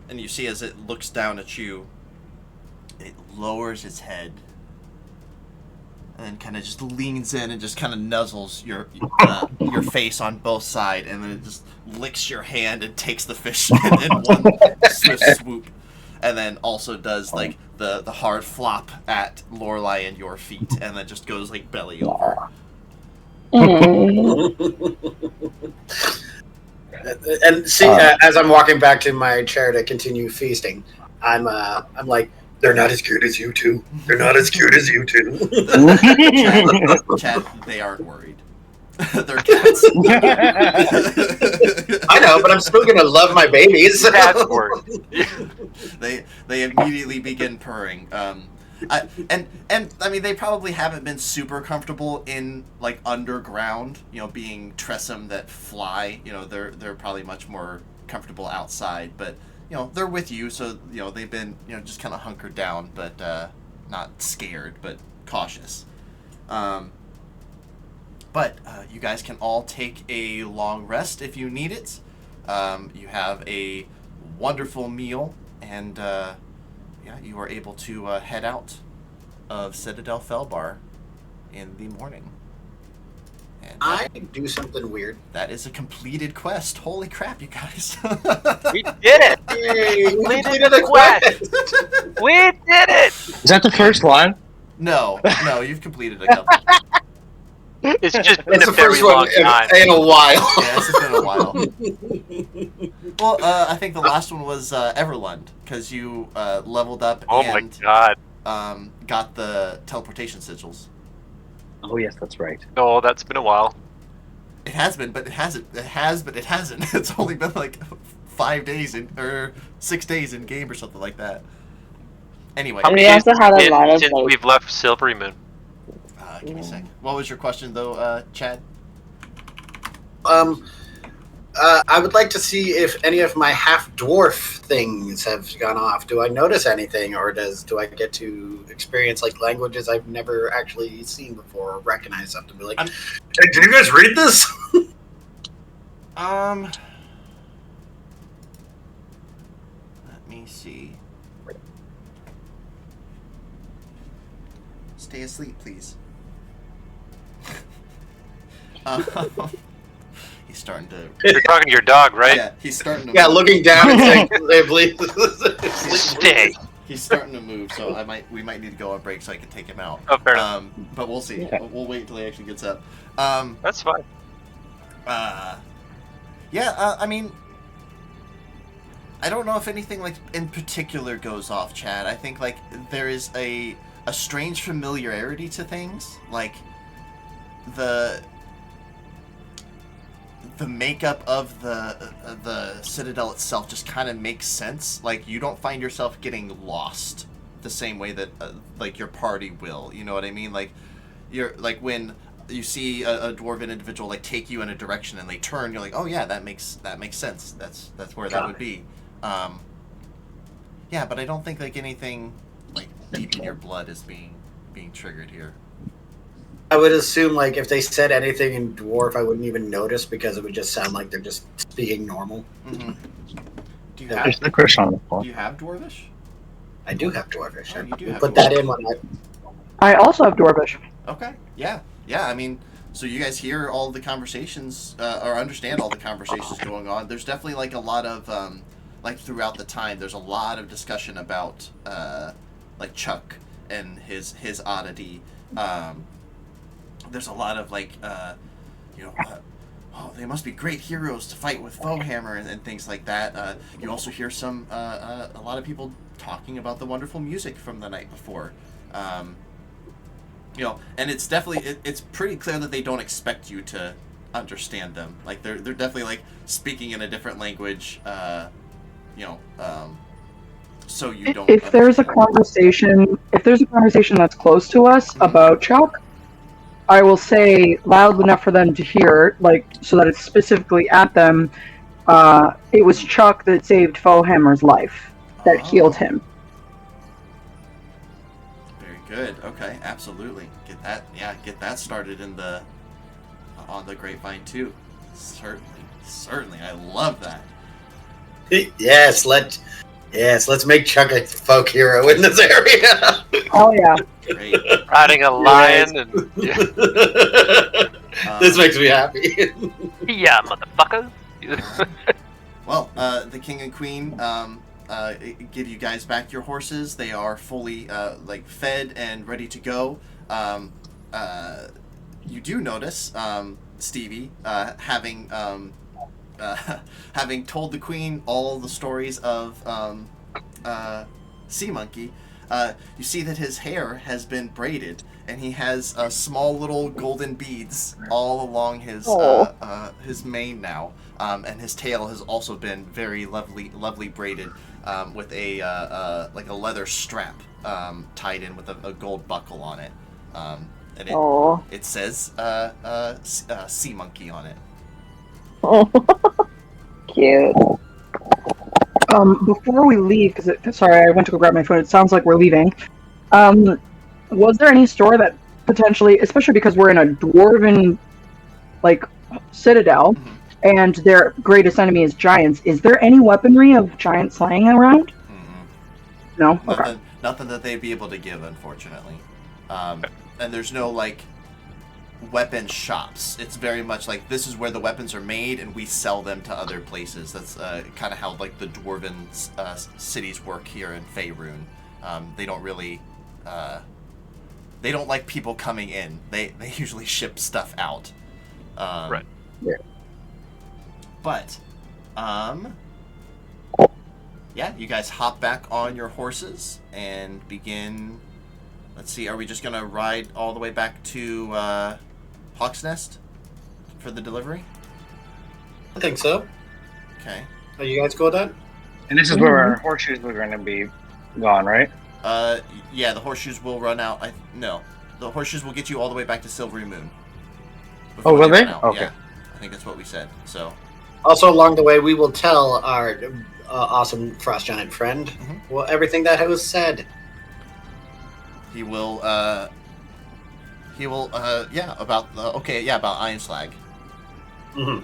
And you see as it looks down at you, it lowers its head and kind of just leans in and just kind of nuzzles your face on both sides, and then it just licks your hand and takes the fish in one swift swoop, and then also does like the hard flop at Lorelei and your feet, and then just goes like belly over. And see, as I'm walking back to my chair to continue feasting, I'm like, they're not as cute as you two. They're not as cute as you two. Chad, they aren't worried. They're cats. I know, but I'm still gonna love my babies. Cat's worried. They immediately begin purring. I mean, they probably haven't been super comfortable in like underground, being Tressum that fly. They're probably much more comfortable outside, but they're with you, so they've been just kind of hunkered down, but not scared, but cautious. But you guys can all take a long rest if you need it. You have a wonderful meal, and you are able to head out of Citadel Felbar in the morning. And I do something weird. that is a completed quest. Holy crap, you guys. We did it! Yay, we Completed the quest! We did it! Is that the first one? No, you've completed a couple. It's just been That's a the very first one long time. in a while. Yeah, this has been a while. Well, I think the last one was Everlund, because you leveled up Oh my and god. got the teleportation sigils. Oh yes, that's right. No, that's been a while. It has been, but it hasn't. It has, but it hasn't. It's only been like 5 days or 6 days in game or something like that. Anyway, We also had a lot of since like. we've left Silvery Moon. give me a sec. What was your question though, Chad? I would like to see if any of my half dwarf things have gone off. Do I notice anything, or do I get to experience like languages I've never actually seen before or recognize something? Be like, Hey, did you guys read this? Let me see. Stay asleep, please. He's starting to. You're talking to your dog, right? Yeah, he's starting to. yeah, move. looking down and saying, please. Stay. He's starting to move, so we might need to go on break so I can take him out. Oh, fair enough. But we'll see. Okay. We'll wait until he actually gets up. That's fine. I mean, I don't know if anything like in particular goes off, Chad. I think like there is a strange familiarity to things, like the makeup of the Citadel itself just kind of makes sense. Like you don't find yourself getting lost the same way that like your party will. You know what I mean? Like you're like when you see a dwarven individual like take you in a direction and they turn, you're like, oh yeah, that makes sense. That's where that would be. Yeah, but I don't think like anything like deep in your blood is being triggered here. I would assume like if they said anything in dwarf, I wouldn't even notice because it would just sound like they're just speaking normal. Mm-hmm. Do you There's the crush on the phone. you have dwarvish? I do have dwarvish. Oh, you do have Put dwarvish. that in when I also have Dwarvish. Okay. Yeah. I mean, So you guys hear all the conversations, or understand all the conversations going on. There's definitely like a lot of, like throughout the time, there's a lot of discussion about, like Chuck and his oddity. There's a lot of like, you know, oh, they must be great heroes to fight with Foehammer and things like that. You also hear a lot of people talking about the wonderful music from the night before. You know, and it's definitely it's pretty clear that they don't expect you to understand them. Like they're definitely like speaking in a different language. You know, so you don't. If there's a conversation that's close to us about Chuck, I will say loud enough for them to hear, like so that it's specifically at them. It was Chuck that saved Foehammer's life, that healed him. Good. Okay. Absolutely. Get that. Yeah. Get that started on the grapevine too. Certainly. I love that. Yes. Let's make Chuck a folk hero in this area. Oh yeah. Great. Riding a lion and This makes me happy. yeah, motherfuckers. Well, the king and queen give you guys back your horses. They are fully like fed and ready to go. You do notice Stevie having having told the queen all the stories of Sea Monkey. You see that his hair has been braided, and he has small little golden beads all along his mane now, and his tail has also been very lovely braided with a like a leather strap tied in with a gold buckle on it, and it says Sea Monkey on it. Cute. Before we leave, sorry, I went to go grab my phone. It sounds like we're leaving. Was there any store that potentially, especially because we're in a dwarven, like, citadel, and their greatest enemy is giants, is there any weaponry of giant slaying around? Mm-hmm. No? Okay. Nothing that they'd be able to give, unfortunately. And there's no, like, weapon shops. It's very much like this is where the weapons are made and we sell them to other places. That's kind of how like the dwarven cities work here in Faerun. They don't really they don't like people coming in. They usually ship stuff out. Right. Yeah. But yeah, you guys hop back on your horses and begin. Let's see, are we just gonna ride all the way back to Hawk's Nest for the delivery? I think so. Okay. Are you guys cool with that? And this is where our horseshoes were going to be gone, right? Yeah, the horseshoes will run out. No, the horseshoes will get you all the way back to Silvery Moon. Oh, will they? run out. Okay. Yeah, I think that's what we said. So. Also, along the way, we will tell our awesome frost giant friend everything that was said. He will, about Ironslag. Mm-hmm.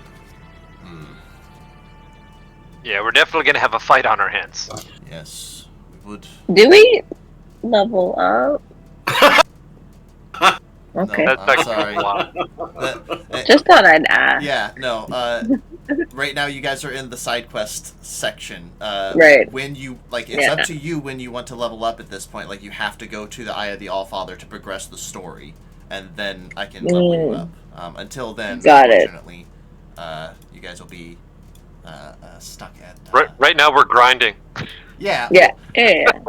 Yeah, we're definitely gonna have a fight on our hands. Yes, we would. Do we level up? Okay. No, That's I'm like sorry. wow. Just thought I'd ask. Yeah, no, right now you guys are in the side quest section. Right. When you, like, it's up to you when you want to level up at this point. Like, you have to go to the Eye of the Allfather to progress the story, and then I can level you up. Until then, unfortunately, you guys will be stuck at... Right now we're grinding. Yeah. Yeah.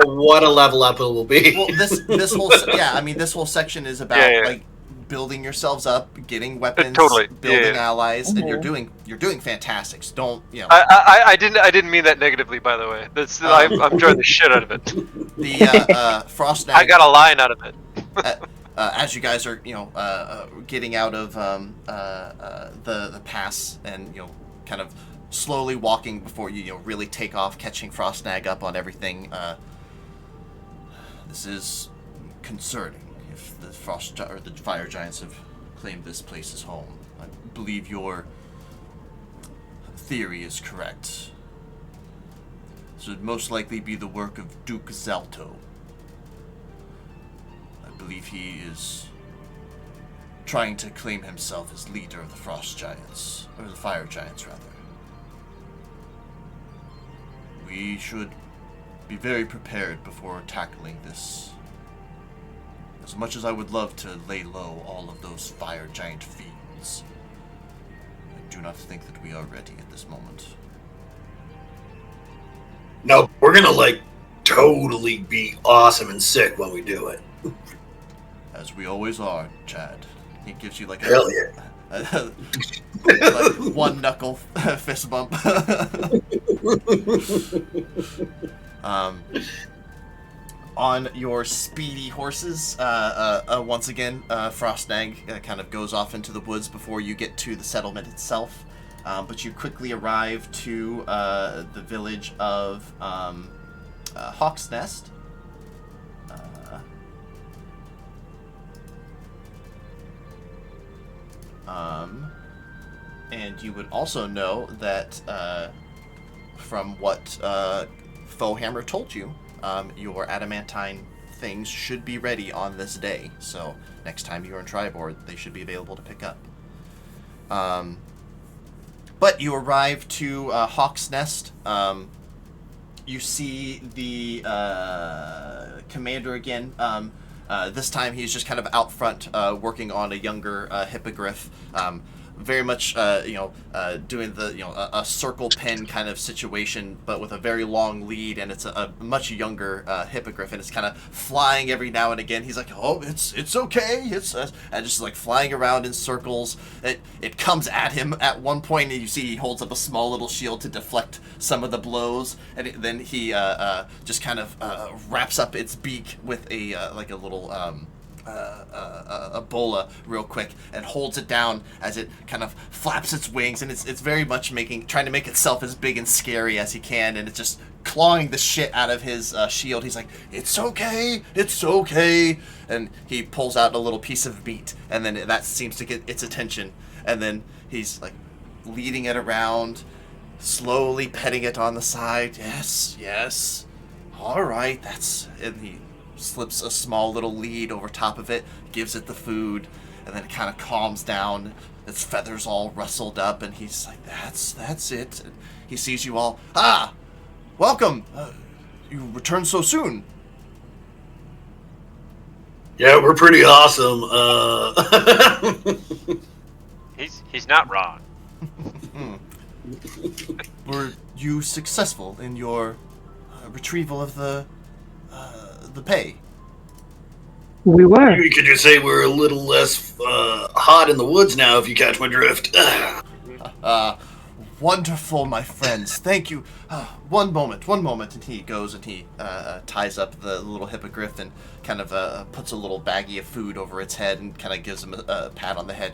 What a level up it will be. Well, this whole this whole section is about like building yourselves up, getting weapons, building allies, and you're doing fantastic. So don't I didn't mean that negatively, by the way. That's I'm enjoying the shit out of it. The Frostnag. I got a line out of it. As you guys are getting out of the pass and kind of slowly walking before you really take off, catching Frostnag up on everything. This is concerning. If the the fire giants have claimed this place as home, I believe your theory is correct. This would most likely be the work of Duke Zalto. I believe he is trying to claim himself as leader of the Frost Giants, or the Fire Giants, rather. We should be very prepared before tackling this. As much as I would love to lay low all of those Fire Giant fiends, I do not think that we are ready at this moment. No, we're gonna totally be awesome and sick when we do it. As we always are, Chad. He gives you like a, Hell yeah. like one knuckle fist bump. On your speedy horses, once again, Frostnag kind of goes off into the woods before you get to the settlement itself. But you quickly arrive to the village of Hawk's Nest. And you would also know that from what Foehammer told you, your adamantine things should be ready on this day. So next time you're in Triboar, they should be available to pick up. But you arrive to Hawk's Nest. You see the commander again. This time he's just kind of out front working on a younger hippogriff. Very much, doing the, a circle pin kind of situation, but with a very long lead, and it's a much younger hippogriff, and it's kind of flying every now and again. He's like, oh, it's okay, and just like flying around in circles. It comes at him at one point, and you see he holds up a small little shield to deflect some of the blows, and then he just kind of wraps up its beak with a little a bola real quick and holds it down as it kind of flaps its wings, and it's very much trying to make itself as big and scary as he can, and it's just clawing the shit out of his shield. He's like, it's okay, and he pulls out a little piece of meat, and then that seems to get its attention, and then he's like leading it around, slowly petting it on the side. Yes, all right, and he slips a small little lead over top of it, gives it the food, and then it kind of calms down. Its feathers all rustled up, and he's like, that's it. And he sees you all. Welcome. You returned so soon. Yeah, we're pretty awesome. He's not wrong. Were you successful in your retrieval of the pay? We were. You could just say we're a little less hot in the woods now, if you catch my drift. Wonderful, my friends. Thank you. One moment. And he goes and he ties up the little hippogriff and kind of puts a little baggie of food over its head and kind of gives him a pat on the head.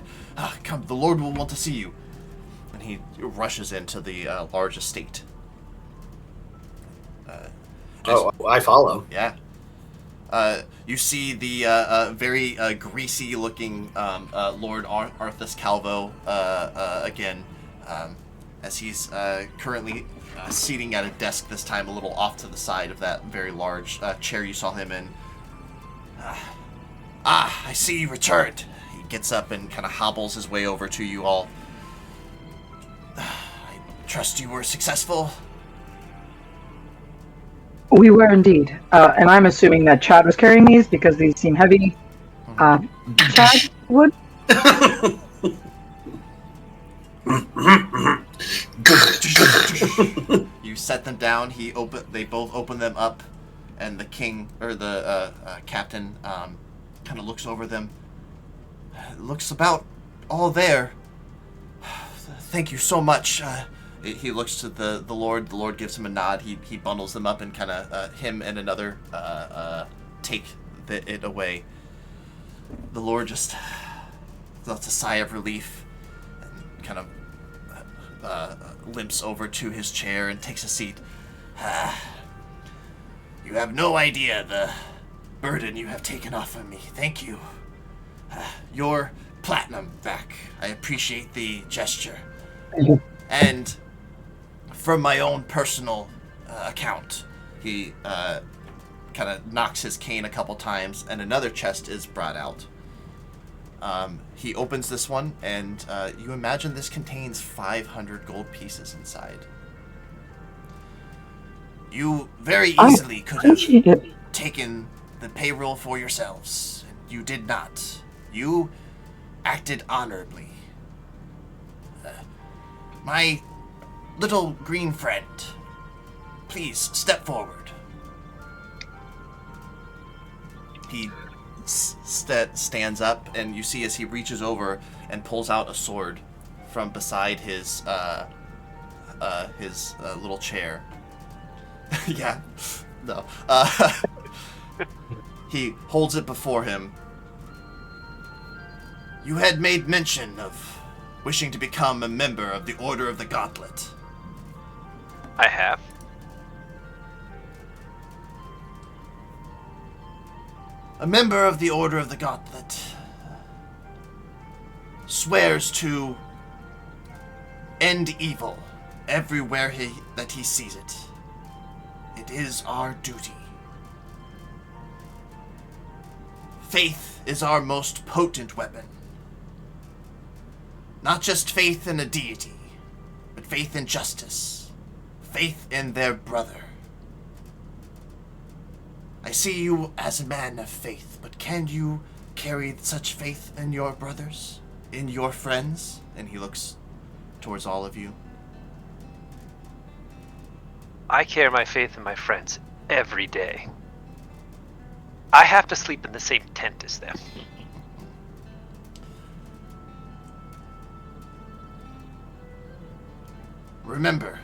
Come, the Lord will want to see you. And he rushes into the large estate. I follow. Yeah. You see the very greasy-looking Lord Arthas Calvo again, as he's currently seating at a desk, this time a little off to the side of that very large chair you saw him in. I see you returned. He gets up and kind of hobbles his way over to you all. I trust you were successful. We were indeed. And I'm assuming that Chad was carrying these because these seem heavy. Chad would? You set them down. They both open them up, and the king or the captain kind of looks over them. It looks about all there. Thank you so much. He looks to the Lord. The Lord gives him a nod. He bundles them up and kind of him and another take it away. The Lord just lets a sigh of relief and kind of limps over to his chair and takes a seat. You have no idea the burden you have taken off of me. Thank you. Your platinum back. I appreciate the gesture. And from my own personal account, he kind of knocks his cane a couple times, and another chest is brought out. He opens this one, and you imagine this contains 500 gold pieces inside. You very easily could have Appreciate it. taken the payroll for yourselves. You did not. You acted honorably. My little green friend, please step forward. He stands up, and you see as he reaches over and pulls out a sword from beside his little chair. Yeah, no. He holds it before him. You had made mention of wishing to become a member of the Order of the Gauntlet. I have. A member of the Order of the Gauntlet swears to end evil everywhere that he sees it. It is our duty. Faith is our most potent weapon. Not just faith in a deity, but faith in justice. Faith in their brother. I see you as a man of faith, but can you carry such faith in your brothers? In your friends? And he looks towards all of you. I carry my faith in my friends every day. I have to sleep in the same tent as them. Remember,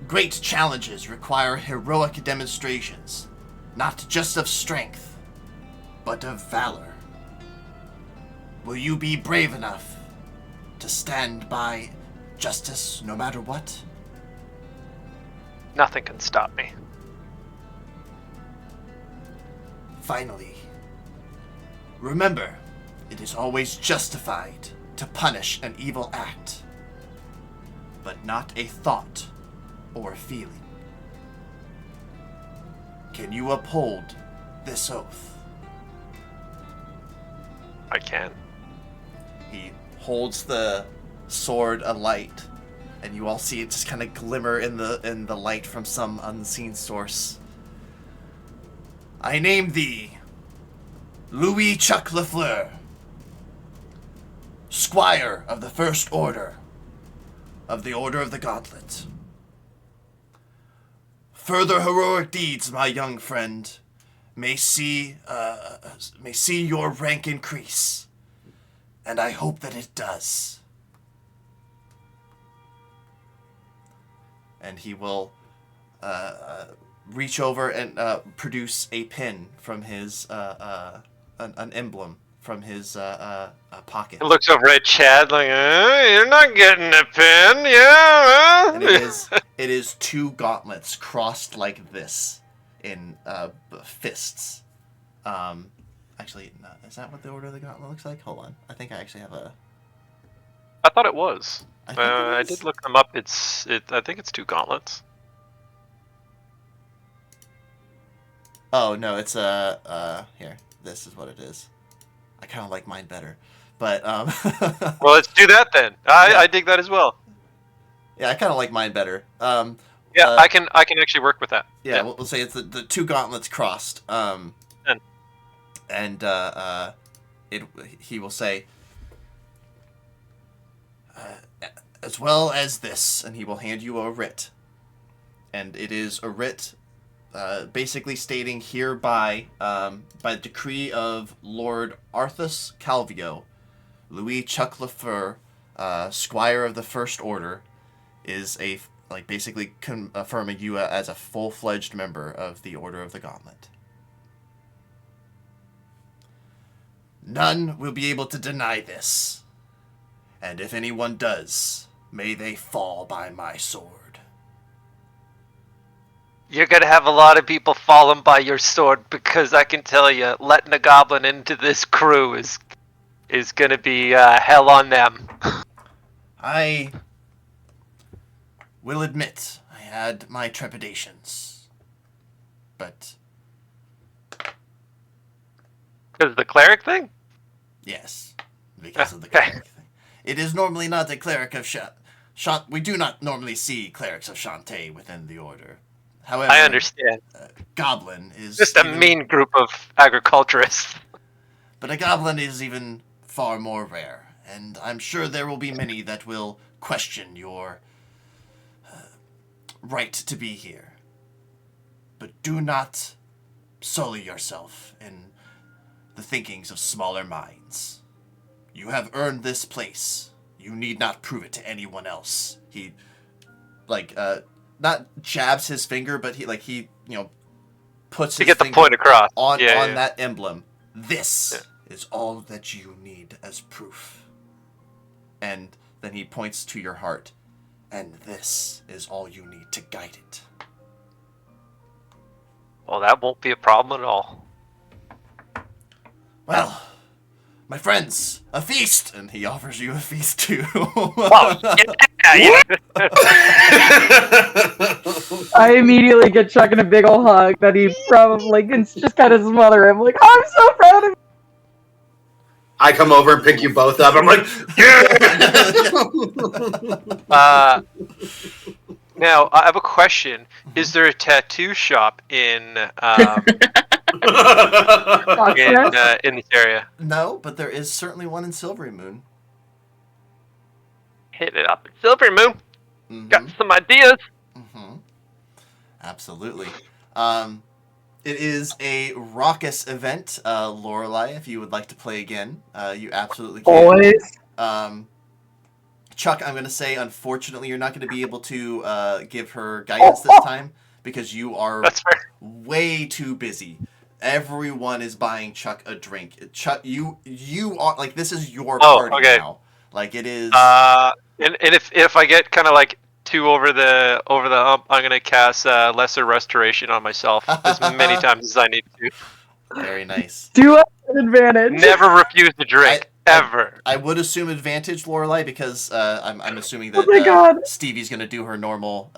great challenges require heroic demonstrations, not just of strength, but of valor. Will you be brave enough to stand by justice no matter what? Nothing can stop me. Finally, remember, it is always justified to punish an evil act, but not a thought or feeling. Can you uphold this oath? I can. He holds the sword alight, and you all see it just kind of glimmer in the light from some unseen source. I name thee Louis Chuck Lafleur, Squire of the First Order of the Order of the Gauntlet. Further heroic deeds, my young friend, may see your rank increase, and I hope that it does. And he will reach over and produce a pin from his an emblem from his pocket. It looks over at Chad like, you're not getting a pin, yeah. And it is two gauntlets crossed like this in fists. Actually, no, is that what the Order of the Gauntlet looks like? Hold on, I think I actually have a. I thought it was. I think it I is. did look them up. I think it's two gauntlets. Oh no, it's here. This is what it is. I kind of like mine better, but Well, let's do that then. Yeah. I dig that as well. yeah, I kind of like mine better. Yeah, I can actually work with that. Yeah, we'll say it's the two gauntlets crossed. And he will say, as well as this, and he will hand you a writ. And it is a writ basically stating hereby, by decree of Lord Arthas Calvio, Louis Chuck Lafleur, Squire of the First Order, is basically affirming you as a full-fledged member of the Order of the Gauntlet. None will be able to deny this, and if anyone does, may they fall by my sword. You're gonna have a lot of people falling by your sword, because I can tell you, letting a goblin into this crew is gonna be hell on them. I will admit I had my trepidations, but Because the cleric thing? Yes, because of the Okay. cleric thing. It is normally not a cleric of we do not normally see clerics of Shantae within the order. However, I understand. goblin is Just a even, mean group of agriculturists. but a goblin is even far more rare, and I'm sure there will be many that will question your right to be here. But do not sully yourself in the thinkings of smaller minds. You have earned this place. You need not prove it to anyone else. He, not jabs his finger, but he puts To his get the finger point across. on Yeah. that emblem. This is all that you need as proof. And then he points to your heart. And this is all you need to guide it. Well, that won't be a problem at all. Well, my friends, a feast! And he offers you a feast too. Oh, yeah. I immediately get Chuck in a big ol' hug that he probably can just kind of smother him. Like, I'm so proud of you. I come over and pick you both up. I'm like, Now, I have a question. Is there a tattoo shop in in this area? No, but there is certainly one in Silvery Moon. Hit it up. Silver Moon. Mm-hmm. Got some ideas. Mm-hmm. Absolutely. It is a raucous event, Lorelei. If you would like to play again, you absolutely can. Always. Chuck, I'm going to say, unfortunately, you're not going to be able to give her guidance this time because you are That's fair. way too busy. Everyone is buying Chuck a drink. Chuck, you are like, this is your party now. Like it is. And if I get kind of like too over the hump, I'm gonna cast lesser restoration on myself as many times as I need to. Very nice. Do have an advantage. Never refuse to drink ever. I would assume advantage, Lorelei, because I'm assuming that Oh my God. Stevie's gonna do her normal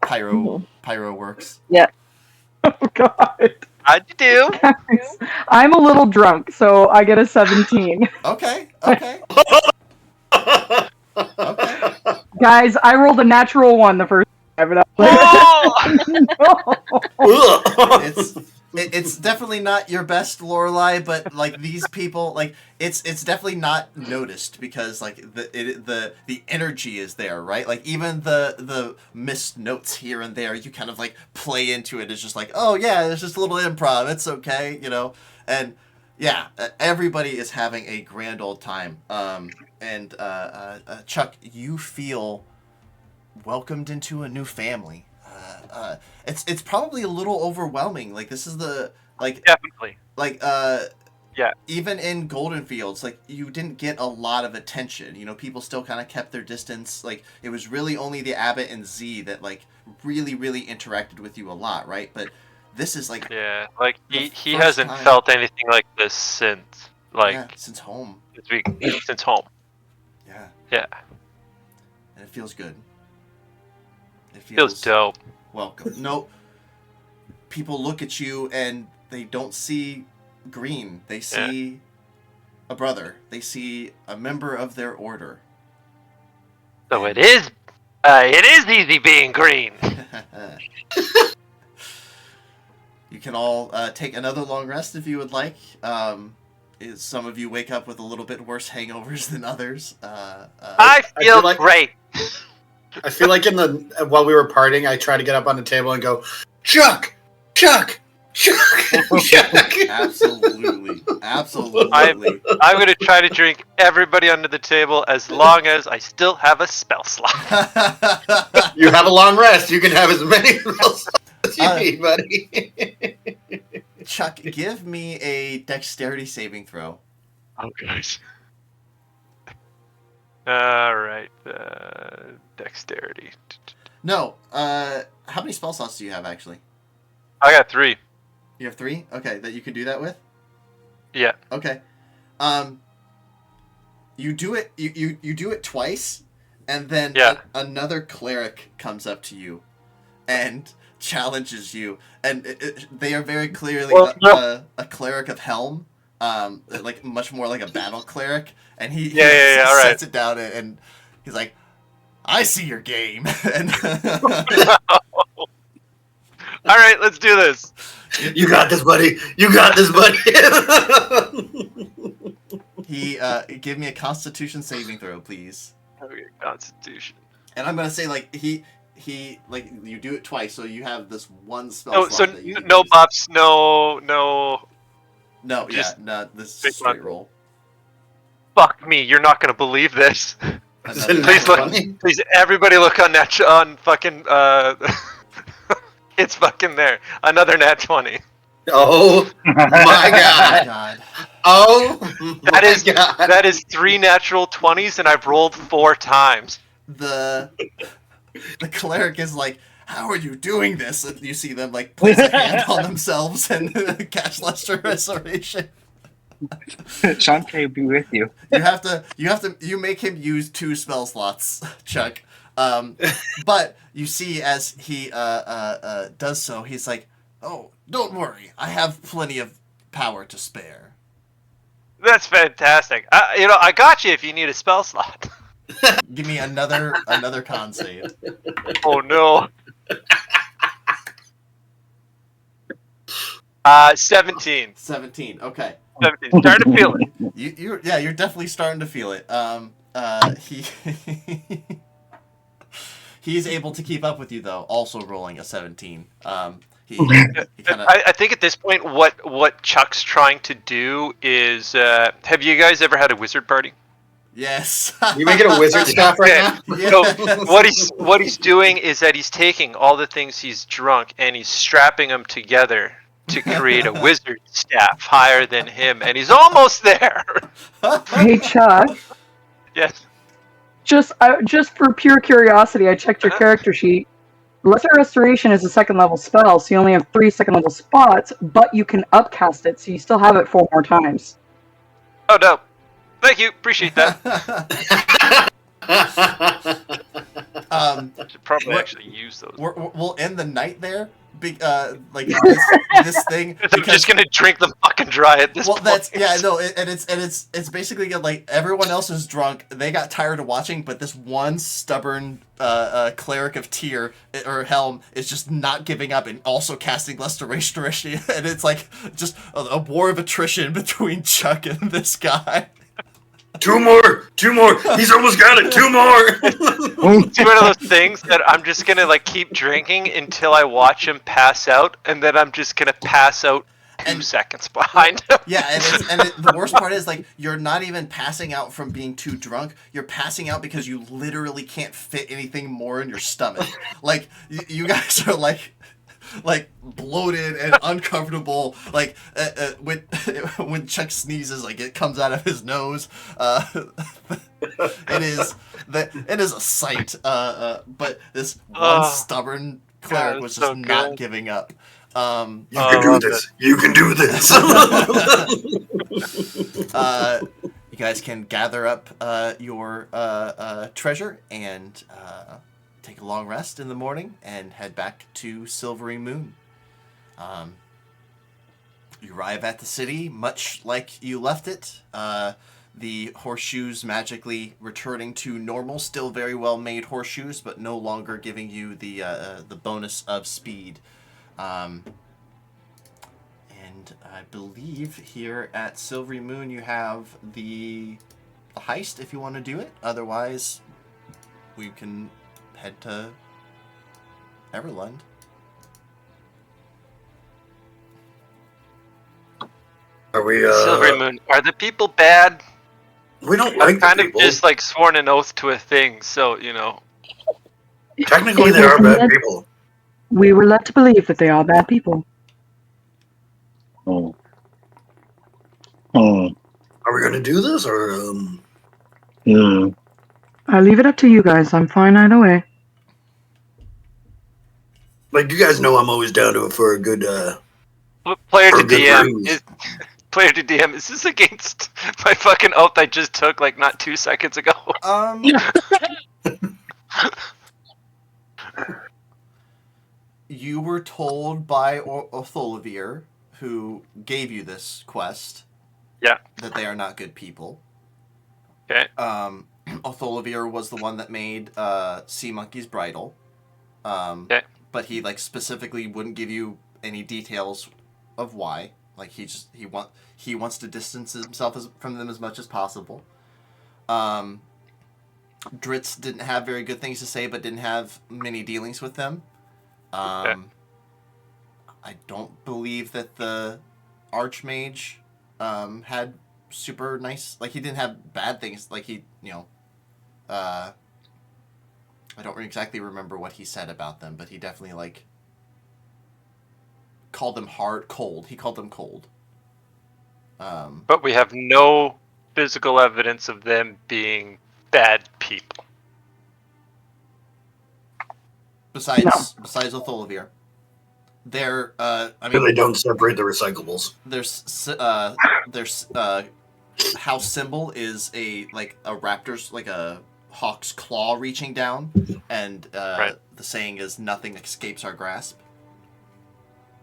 pyro works. Yeah. Oh God. How'd you do? I'm a little drunk, so I get a 17. Okay. Okay. Guys, I rolled a natural 1 the first time. And I was like, It's definitely not your best, Lorelei, but like these people, like it's definitely not noticed because like the energy is there, right? Like even the missed notes here and there, you kind of like play into it. It's just like, oh yeah, there's just a little improv. It's okay, and yeah, everybody is having a grand old time. And Chuck, you feel welcomed into a new family. It's probably a little overwhelming. Like this is Definitely. Yeah. Even in Golden Fields, like you didn't get a lot of attention. People still kind of kept their distance. Like it was really only the Abbot and Z that like really interacted with you a lot, right? But this is like like he hasn't felt anything like this since since home. Since home. Yeah. Yeah. And it feels good. It feels dope. Welcome. No, people look at you and they don't see green. They see a brother. They see a member of their order. So it is easy being green. You can all take another long rest if you would like. Some of you wake up with a little bit worse hangovers than others. I feel great. I feel like while we were partying, I tried to get up on the table and go, Chuck. Absolutely. I'm going to try to drink everybody under the table as long as I still have a spell slot. You have a long rest. You can have as many spell slots as you need, buddy. Chuck, give me a dexterity saving throw. Oh, guys. All right. Dexterity. No. How many spell slots do you have, actually? I got 3. You have 3? Okay, that you can do that with? Yeah. Okay. You do it. You do it twice, and then another cleric comes up to you, and challenges you, and they are very clearly a cleric of Helm. like much more like a battle cleric, and he Yeah, all right. sets it down and he's like, "I see your game," and All right, let's do this. You got this, buddy. You got this, buddy. he give me a Constitution saving throw, please. Okay, Constitution. And I'm gonna say like he like you do it twice, so you have this one spell Oh, slot so that you can no use. buffs, no. No, just not this straight straight run. roll. Fuck me, you're not gonna believe this. Is Another it Please nat look. 20? Please, everybody look on fucking. It's fucking there. Another nat 20. Oh my Oh my god. god. Oh That my is god. that is 3 natural 20s, and I've rolled 4 times. The cleric is like, "How are you doing this?" And you see them like place a hand on themselves and cast Lesser Restoration. Shantae be with you. You make him use 2 spell slots, Chuck. But you see as he does so, he's like, "Oh, don't worry, I have plenty of power to spare." That's fantastic. I got you if you need a spell slot. Give me another con save. Oh no. 17. 17. Okay. 17. Starting to feel it. You're definitely starting to feel it. He he's able to keep up with you though, also rolling a 17. He kind of. I think at this point, what Chuck's trying to do is, have you guys ever had a wizard party? Yes. You making a wizard staff right now? Yes. So what he's doing is that he's taking all the things he's drunk and he's strapping them together to create a wizard staff higher than him, and he's almost there. Hey, Chuck. Yes. Just for pure curiosity, I checked your character sheet. Lesser Restoration is a 2nd level spell, so you only have 3 2nd level spots, but you can upcast it, so you still have it 4 more times. Oh no. Thank you. Appreciate that. Should probably actually use those. We'll end the night there. Like this thing. I'm just gonna drink them fucking dry at this point. It's basically like everyone else is drunk. They got tired of watching, but this one stubborn cleric of Tyr or Helm is just not giving up and also casting Restoration, and it's like just a war of attrition between Chuck and this guy. Two more. He's almost got it. 2 more. It's one of those things that I'm just gonna like keep drinking until I watch him pass out, and then I'm just gonna pass out 2 seconds behind him. Yeah, the worst part is like you're not even passing out from being too drunk. You're passing out because you literally can't fit anything more in your stomach. Like you guys are like bloated and uncomfortable. Like when Chuck sneezes, like it comes out of his nose. It is a sight. But this one stubborn cleric was just not giving up. You can do this. You can do this. You guys can gather up your treasure and take a long rest in the morning and head back to Silvery Moon. You arrive at the city much like you left it. The horseshoes magically returning to normal, still very well made horseshoes, but no longer giving you the bonus of speed. And I believe here at Silvery Moon you have the heist if you want to do it. Otherwise, we can head to Everlund. Are we? Silvery Moon. Are the people bad? We don't I've like the kind of people. just like sworn an oath to a thing, so you know. Technically, they are bad people. We were led to believe that they are bad people. Oh. Are we gonna do this or? I leave it up to you guys. I'm fine either way. Like you guys know, I'm always down for a good. Player For to a good DM cruise. is player to DM. Is this against my fucking oath I just took like not 2 seconds ago? You were told by Otholivir, who gave you this quest, Yeah. That they are not good people. Okay. Otholavir was the one that made Sea Monkey's bridle. Okay. But he specifically wouldn't give you any details of why. Like he wants to distance himself from them as much as possible. Dritz didn't have very good things to say, but didn't have many dealings with them. I don't believe that the Archmage had super nice. Like he didn't have bad things. Like he, I don't exactly remember what he said about them, but he definitely called them cold. He called them cold. But we have no physical evidence of them being bad people. Besides Otholavir. They're, they don't separate the recyclables. There's house symbol is a raptor's, like a hawk's claw reaching down, and Right. the saying is nothing escapes our grasp.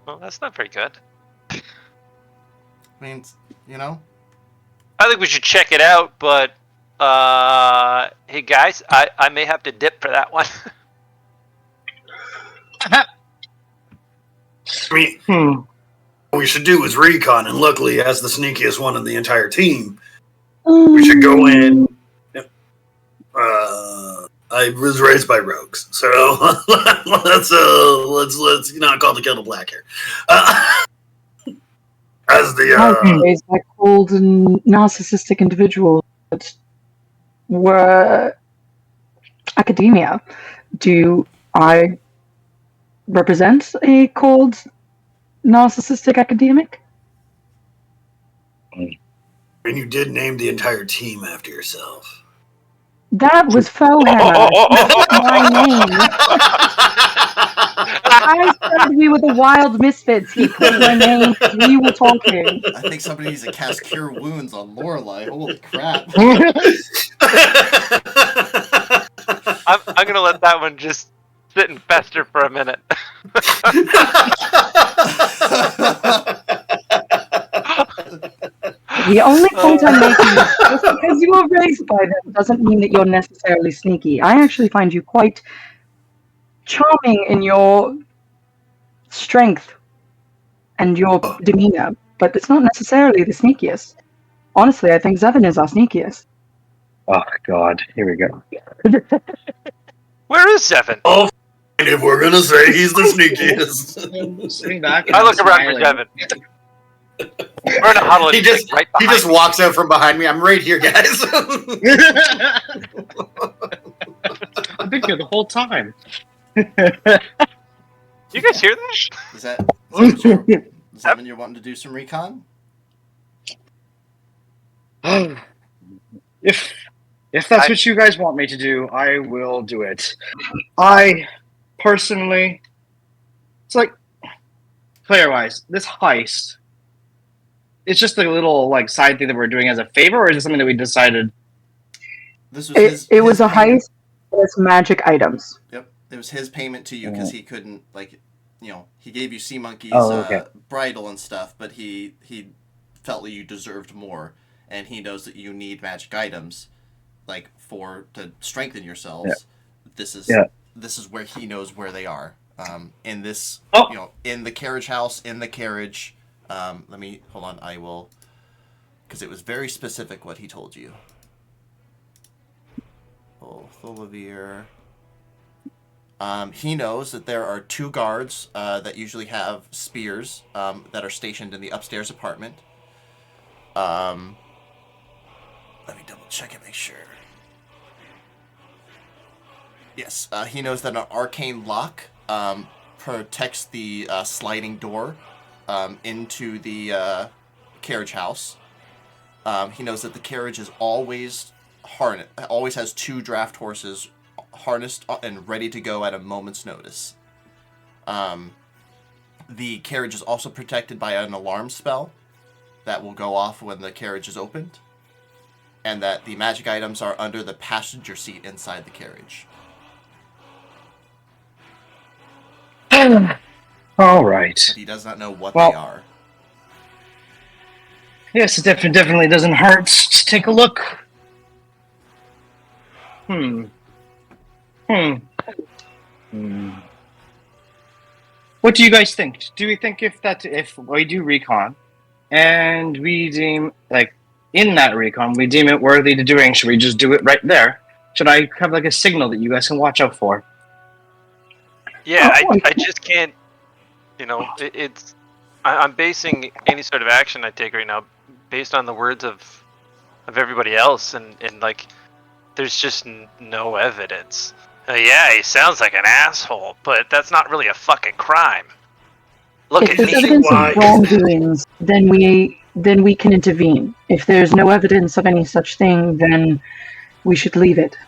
Well, that's not very good. I mean, I think we should check it out, but hey guys, I may have to dip for that one. I mean, what we should do is recon, and luckily, as the sneakiest one in the entire team, we should go in. I was raised by rogues, so let's not call the kettle black here. As the Raised by cold and narcissistic individuals that were academia. Do I represent a cold, narcissistic academic? and you did name the entire team after yourself. That was Fellhammer. My name. I said we were the Wild Misfits. He put my name. We were talking. I think somebody needs to cast Cure Wounds on Lorelei. Holy crap. I'm gonna let that one just sit and fester for a minute. The only point I'm making is just because you were raised by them doesn't mean that you're necessarily sneaky. I actually find you quite charming in your strength and your demeanor, but it's not necessarily the sneakiest. Honestly, I think Zevin is our sneakiest. Oh God, here we go. Where is Zevin? Oh, if we're gonna say he's the sneakiest, Sitting back. I look around for Zevin. We're in a huddle. he just walks out from behind me. I'm right here, guys. I've been here the whole time. You guys hear that? Is that Zevin, you're wanting to do some recon? If that's what you guys want me to do, I will do it. I personally, it's like player-wise, this heist. It's just a little side thing that we're doing as a favor, or is it something that we decided? This was It was a heist with magic items. Yep, it was his payment to you because he couldn't he gave you Sea Monkey's bridle and stuff, but he felt that you deserved more, and he knows that you need magic items, to strengthen yourselves. Yeah. This is where he knows where they are. In this, in the carriage house, in the carriage. Let me hold on. I will, because it was very specific what he told you. Tholavir. He knows that there are 2 guards that usually have spears that are stationed in the upstairs apartment. Let me double check and make sure. Yes, he knows that an arcane lock protects the sliding door into the carriage house. He knows that the carriage is always always has 2 draft horses harnessed and ready to go at a moment's notice. The carriage is also protected by an alarm spell that will go off when the carriage is opened, and that the magic items are under the passenger seat inside the carriage. All right. But he does not know what they are. Yes, it definitely doesn't hurt. Just take a look. What do you guys think? Do we think if we do recon and we deem in that recon we deem it worthy to doing, should we just do it right there? Should I have a signal that you guys can watch out for? Yeah, I just can't. I'm basing any sort of action I take right now based on the words of everybody else, and there's just no evidence. Yeah, he sounds like an asshole, but that's not really a fucking crime. Look If at there's me. evidence of wrongdoings, then we can intervene. If there's no evidence of any such thing, then we should leave it.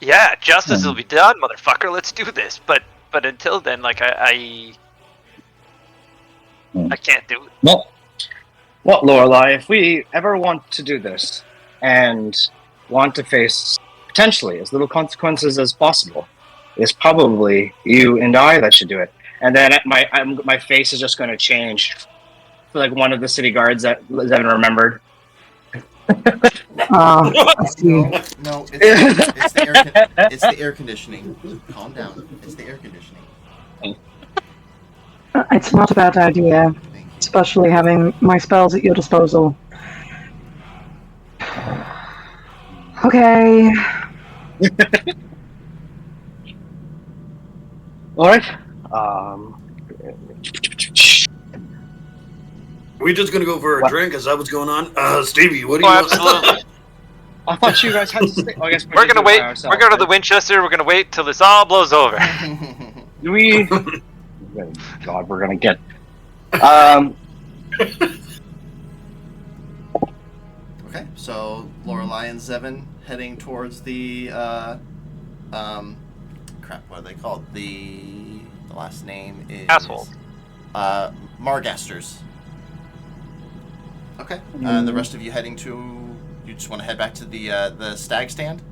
Yeah, justice will be done, motherfucker. Let's do this. But until then, I can't do it. Well, Lorelei, if we ever want to do this and want to face potentially as little consequences as possible, it's probably you and I that should do it. And then my face is just going to change for one of the city guards that Zevin remembered. I see. No, it's the air conditioning. Calm down. It's the air conditioning. It's not a bad idea, especially having my spells at your disposal. Okay. All right. We just gonna go for a drink? Is that what's going on? Stevie, what do you want? Absolutely. I thought you guys had to stay. I guess We're gonna wait. We're going to the Winchester. We're gonna wait till this all blows over. God, we're gonna get. Okay, so Lorelei and Zevin heading towards the what are they called? The last name is Asshole. Margasters. Okay, and the rest of you heading to. You just want to head back to the stag stand?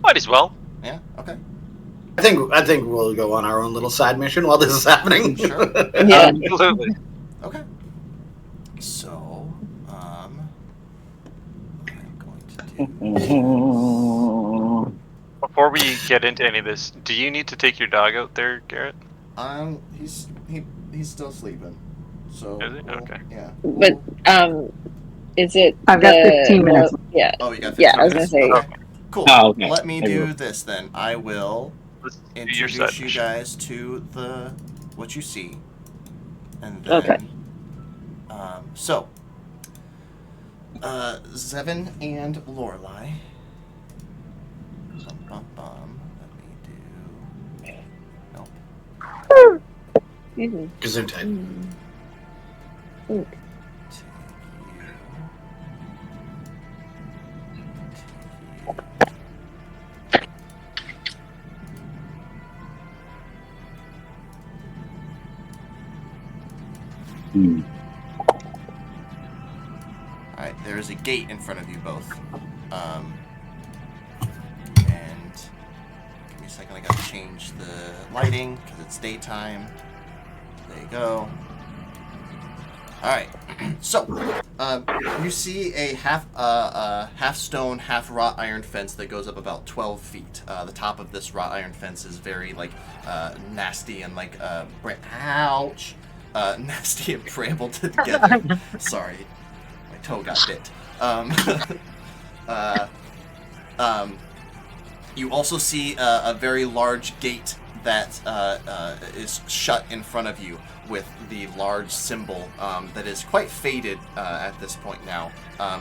Might as well. Yeah. Okay. I think we'll go on our own little side mission while this is happening. Sure. Yeah. Absolutely. Okay. So, I'm going to do. Before we get into any of this, do you need to take your dog out there, Garrett? He's still sleeping. So. Is he? Okay. Yeah. But is it? I've got 15 minutes. Yeah. Oh, you got 15 Yeah, I was minutes? gonna say. Okay. Cool. Oh, okay. Let me do this then. I will Let's do your introduce side you mission. guys to what you see, and then Okay. So Zevin and Lorelei. Let me do. Nope. Excuse me. Gesundheit. Mm. Alright, there is a gate in front of you both. And give me a second, I gotta change the lighting because it's daytime. There you go. Alright, so you see a half stone, half wrought iron fence that goes up about 12 feet. The top of this wrought iron fence is very nasty and ouch. Nasty and brambled together. Sorry, my toe got bit. You also see a very large gate that is shut in front of you with the large symbol that is quite faded at this point now.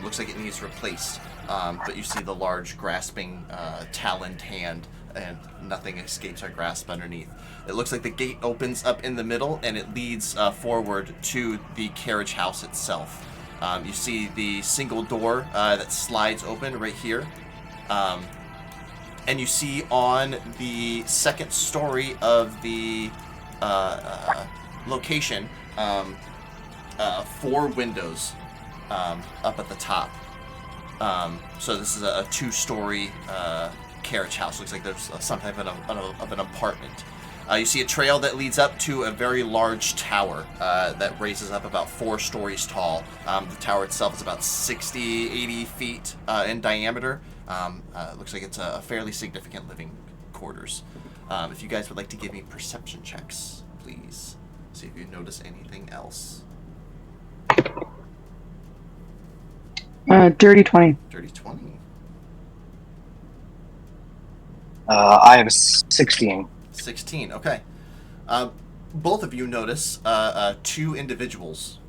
Looks like it needs replaced, but you see the large grasping taloned hand and nothing escapes our grasp underneath. It looks like the gate opens up in the middle and it leads forward to the carriage house itself. You see the single door that slides open right here. And you see on the second story of the location 4 windows up at the top. So this is a 2-story carriage house. Looks like there's some type of an apartment. You see a trail that leads up to a very large tower that raises up about 4 stories tall. The tower itself is about 60, 80 feet in diameter. Looks like it's a fairly significant living quarters. If you guys would like to give me perception checks, please. See if you notice anything else. Dirty 20. Dirty 20. I have a 16. 16, okay. Both of you notice 2 individuals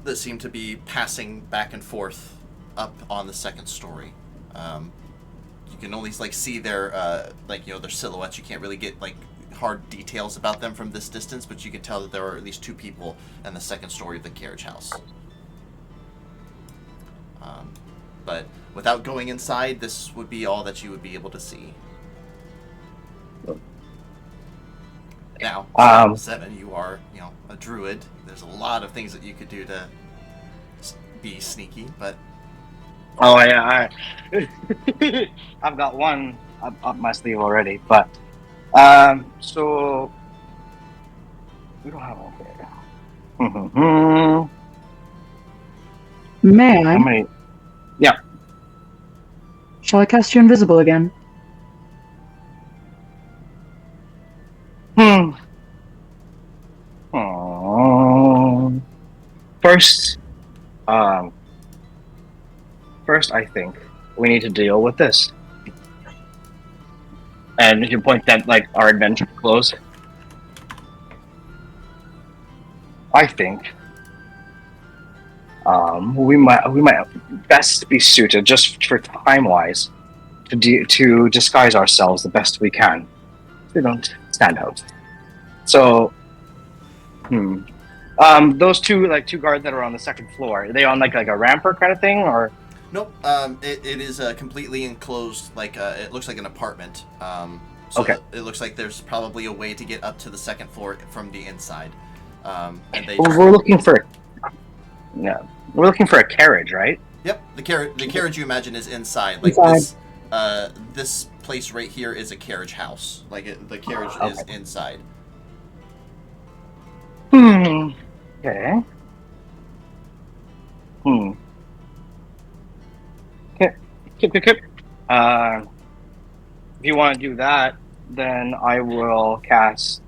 that seem to be passing back and forth up on the 2nd story. You can only see their their silhouettes. You can't really get hard details about them from this distance, but you can tell that there are at least 2 people in the 2nd story of the carriage house. But without going inside, this would be all that you would be able to see. Now, 7, you are, a druid. There's a lot of things that you could do to be sneaky, but... Oh, yeah, I've got one up my sleeve already, but... So... We don't have one here. Man, How many... Yeah. Shall I cast you invisible again? First, I think we need to deal with this. And you point that our adventure close. I think we might best be suited, just for time-wise, to disguise ourselves the best we can. We don't stand out. So, those two guards that are on the 2nd floor, are they on like a rampart kind of thing, or? Nope. It is completely enclosed. It looks like an apartment. So okay. It looks like there's probably a way to get up to the 2nd floor from the inside. And they. We're looking for. Yeah, we're looking for a carriage, right? Yep. The carriage you imagine is inside. This place right here is a carriage house. The carriage is inside. Okay. Okay. If you want to do that, then I will cast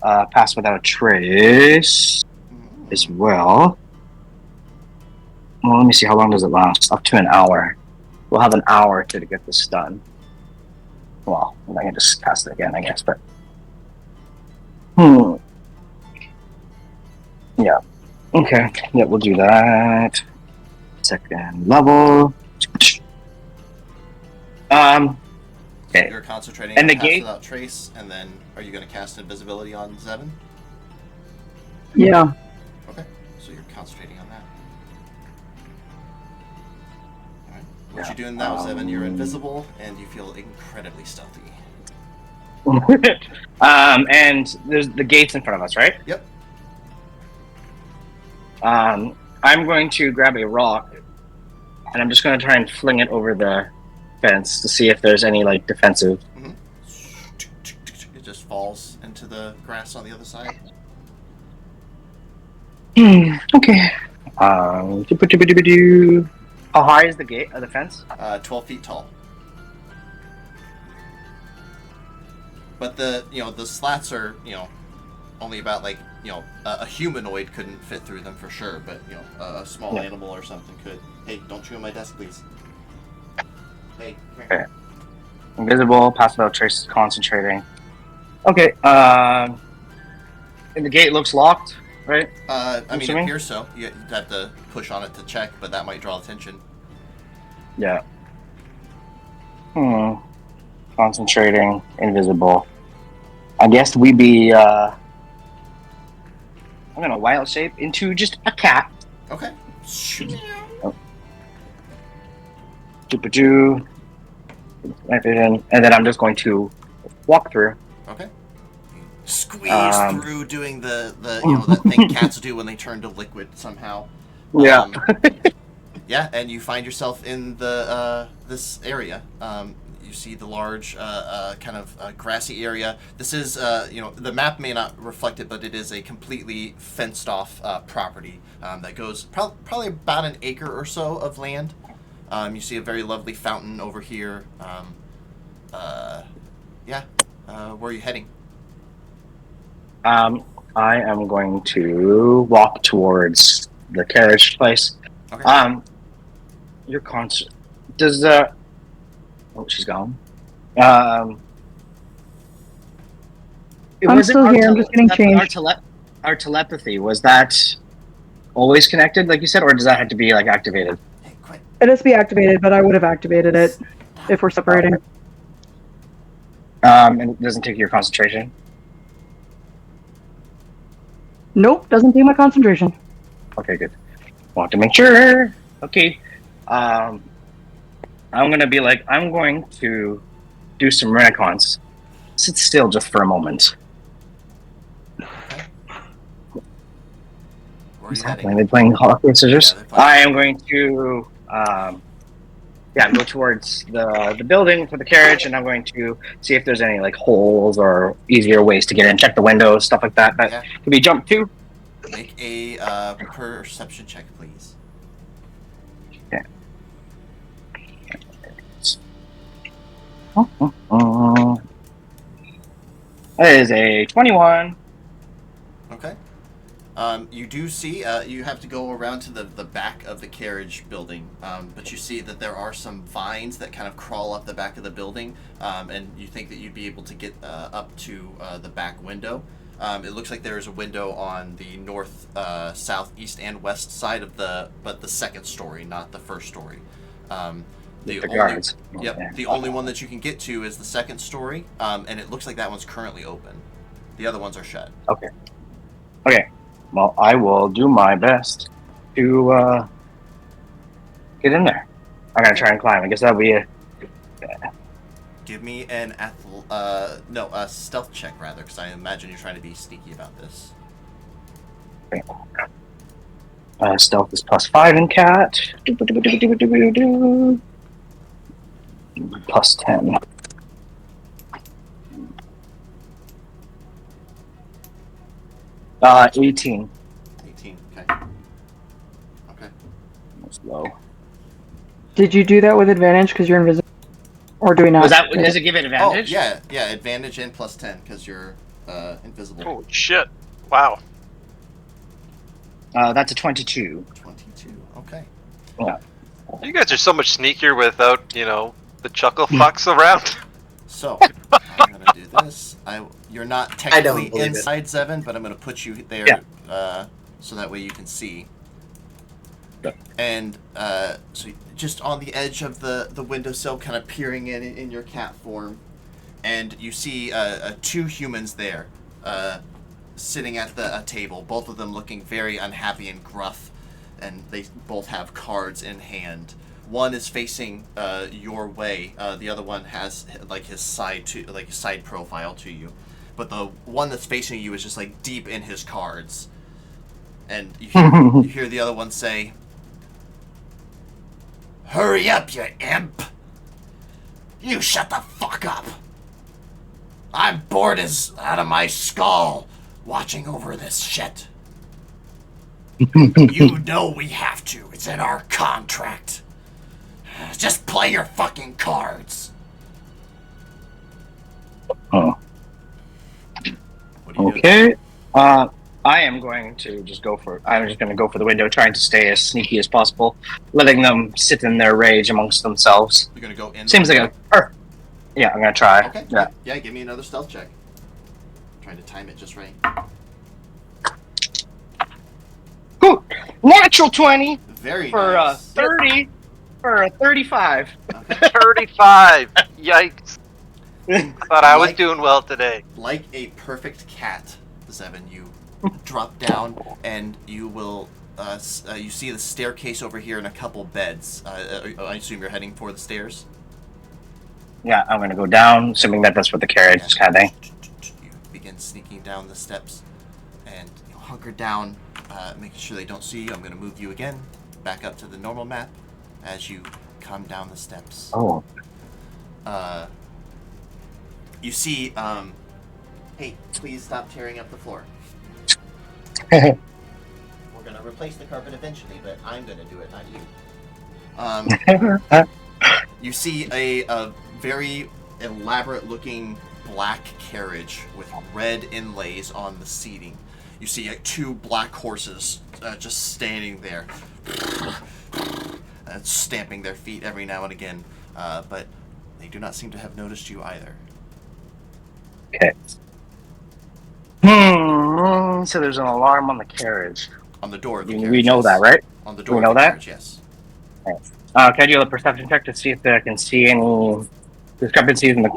Pass Without a Trace as well. Well, let me see, how long does it last? Up to an hour. We'll have an hour to get this done. Well, I can just cast it again, I guess, but... Yeah. Okay. Yeah, we'll do that. 2nd level. Okay. You're concentrating and on the Pass gate Without Trace, and then are you going to cast Invisibility on Zevin? Yeah. Okay, so you're concentrating on that. Alright. What you doing now, Zevin? You're invisible, and you feel incredibly stealthy. And there's the gates in front of us, right? Yep. I'm going to grab a rock, and I'm just going to try and fling it over the fence to see if there's any defensive. Mm-hmm. It just falls into the grass on the other side. Okay. How high is the gate of the fence? 12 feet tall. But the slats are only about a humanoid couldn't fit through them for sure, but a small animal or something could. Hey, don't chew on my desk, please. Hey, come here. Okay. Invisible, Pass Without Trace, concentrating. Okay. And the gate looks locked, right? I mean, it appears so. You'd have to push on it to check, but that might draw attention. Yeah. Concentrating, invisible. I guess we'd be, I'm gonna wild shape into just a cat. Okay. Doo-ba-doo. And then I'm just going to walk through. Okay. Squeeze through, doing the that thing cats do when they turn to liquid somehow. Yeah. Yeah, and you find yourself in the this area. You see the large kind of grassy area. This is, the map may not reflect it, but it is a completely fenced off property that goes probably about an acre or so of land. You see a very lovely fountain over here. Where are you heading? I am going to walk towards the carriage place. Okay. Your concert does oh, she's gone. Um, I'm still here. I'm just getting changed. Our telepathy, was that always connected, like you said, or does that have to be like activated? Hey, quit. It has to be activated, but I would have activated it if we're separating. And it doesn't take your concentration. Nope, doesn't take my concentration. Okay, good. Want to make sure. Okay. I'm going to do some renaissance. Sit still just for a moment. Okay. Where are What's you heading? happening? Are they playing hockey and scissors? Yeah, they're playing. I am going to go towards the building for the carriage, and I'm going to see if there's any like holes or easier ways to get in. Check the windows, stuff like that. That can be jumped to. Make a perception check, please. Okay. That is a 21. Okay. You do see, you have to go around to the back of the carriage building, but you see that there are some vines that kind of crawl up the back of the building, and you think that you'd be able to get up to the back window. It looks like there is a window on the north, south, east, and west side of the second story, not the first story. The guards. Yep. Yeah. The only one that you can get to is the second story, and it looks like that one's currently open. The other ones are shut. Okay. Well, I will do my best to get in there. I'm gonna try and climb. I guess that'll be it. Give me an stealth check rather, because I imagine you're trying to be sneaky about this. Okay. Stealth is +5 in cat. +10. Uh, 18. 18. Okay. Okay. That's low. Did you do that with advantage because you're invisible? Or do we not? Does it give it advantage? Oh, yeah, advantage and +10 because you're invisible. Oh shit! Wow. That's a 22. 22. Okay. Yeah. You guys are so much sneakier without, the chuckle fucks around. So, I'm gonna do this. You're not technically inside Zevin, but I'm gonna put you there, so that way you can see. Yeah. And so just on the edge of the windowsill, kind of peering in your cat form, and you see two humans there, sitting at a table. Both of them looking very unhappy and gruff, and they both have cards in hand. One is facing your way. The other one has his side profile to you, but the one that's facing you is just like deep in his cards. And you hear the other one say, "Hurry up, you imp! You shut the fuck up! I'm bored as out of my skull watching over this shit. You know we have to. It's in our contract. Just play your fucking cards." Oh. What do you Okay. I am going to just go for. I'm just going to go for the window, trying to stay as sneaky as possible, letting them sit in their rage amongst themselves. You're gonna go in. Seems like a. Yeah, I'm gonna try. Okay. Yeah. Yeah. Give me another stealth check. Trying to time it just right. Ooh, natural 20 Very for nice. 30 for a 35. Okay. 35. Yikes! Thought I was doing well today. Like a perfect cat, Zevin, you drop down and you will. You see the staircase over here and a couple beds. I assume you're heading for the stairs. Yeah, I'm gonna go down, assuming that that's what the carriage is kind of thing. You begin sneaking down the steps, and you hunker down, making sure they don't see you. I'm going to move you again. back up to the normal map as you come down the steps. Oh. You see, hey, please stop tearing up the floor. We're gonna replace the carpet eventually, but I'm gonna do it, not you. You see a very elaborate-looking black carriage with red inlays on the seating. You see two black horses just standing there, stamping their feet every now and again, but they do not seem to have noticed you either. Okay. So there's an alarm on the carriage. On the door of the carriage. We know that, right? On the door we know of the that? carriage, yes. Can I do a perception check to see if I can see any discrepancies in the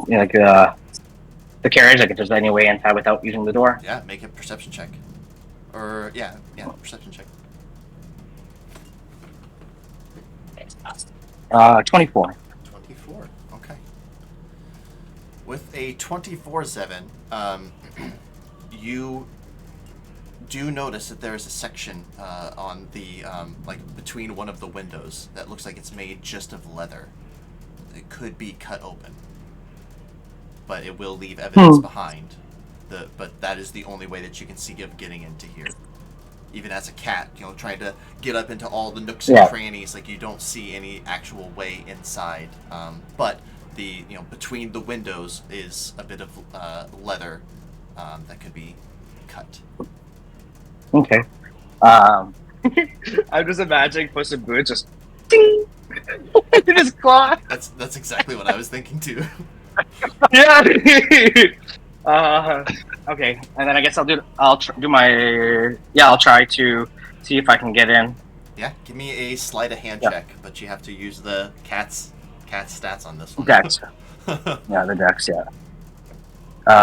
carriage? Like if there's any way inside without using the door? Yeah, make a perception check. Or, yeah, perception check. 24. 24, okay. With a 24-7, you do notice that there is a section on the, between one of the windows that looks like it's made just of leather. It could be cut open, but it will leave evidence behind. But that is the only way that you can see of getting into here. Even as a cat, trying to get up into all the nooks and crannies, like you don't see any actual way inside. But the between the windows is a bit of leather that could be cut. Okay. I'm just imagining Puss in Boots just ding in his claw. That's exactly what I was thinking too. Yeah. Okay, and then I guess I'll try to see if I can get in. Yeah, give me a sleight of hand check, but you have to use the cat's stats on this one. Dex. Yeah, the dex. Yeah.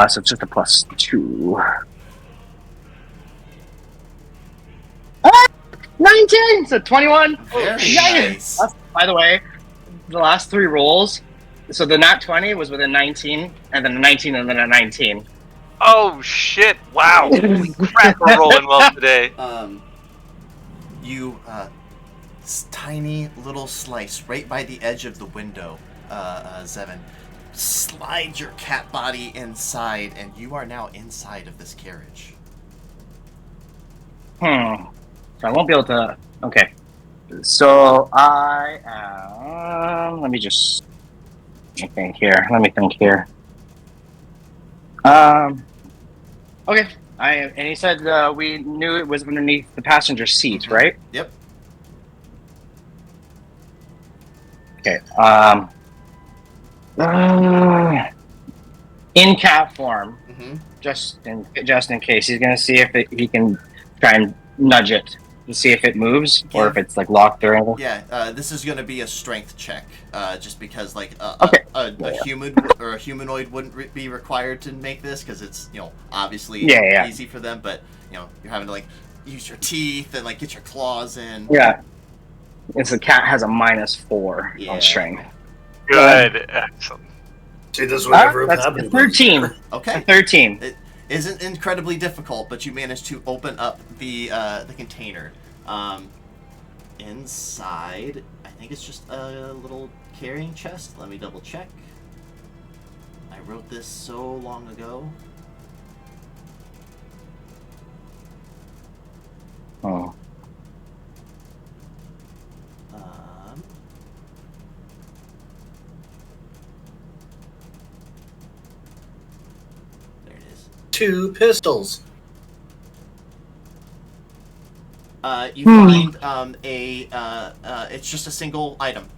So it's just a +2. 19. So 21. Very nice. By the way, the last 3 rolls. So the nat 20 was with a 19, and then a 19, and then a 19. Oh shit! Wow! Holy crap! We're rolling well today. You tiny little slice right by the edge of the window, Zevin. Slide your cat body inside, and you are now inside of this carriage. So I won't be able to. Okay. So I am. Let me think here. Okay. And he said we knew it was underneath the passenger seat, right? Yep. Okay. In cat form, just in case, he's gonna see if he can try and nudge it to see if it moves or if it's like locked or anything. Yeah, this is going to be a strength check, just because a human or a humanoid wouldn't be required to make this because it's obviously easy for them, but you're having to use your teeth and get your claws in. Yeah, it's the cat has a -4 on strength. Good, excellent. See, this is what everyone's That's happening. 13. Okay. 13. It isn't incredibly difficult, but you managed to open up the container. Inside, I think it's just a little carrying chest. Let me double check. I wrote this so long ago. Oh. There it is. 2 pistols. You find it's just a single item.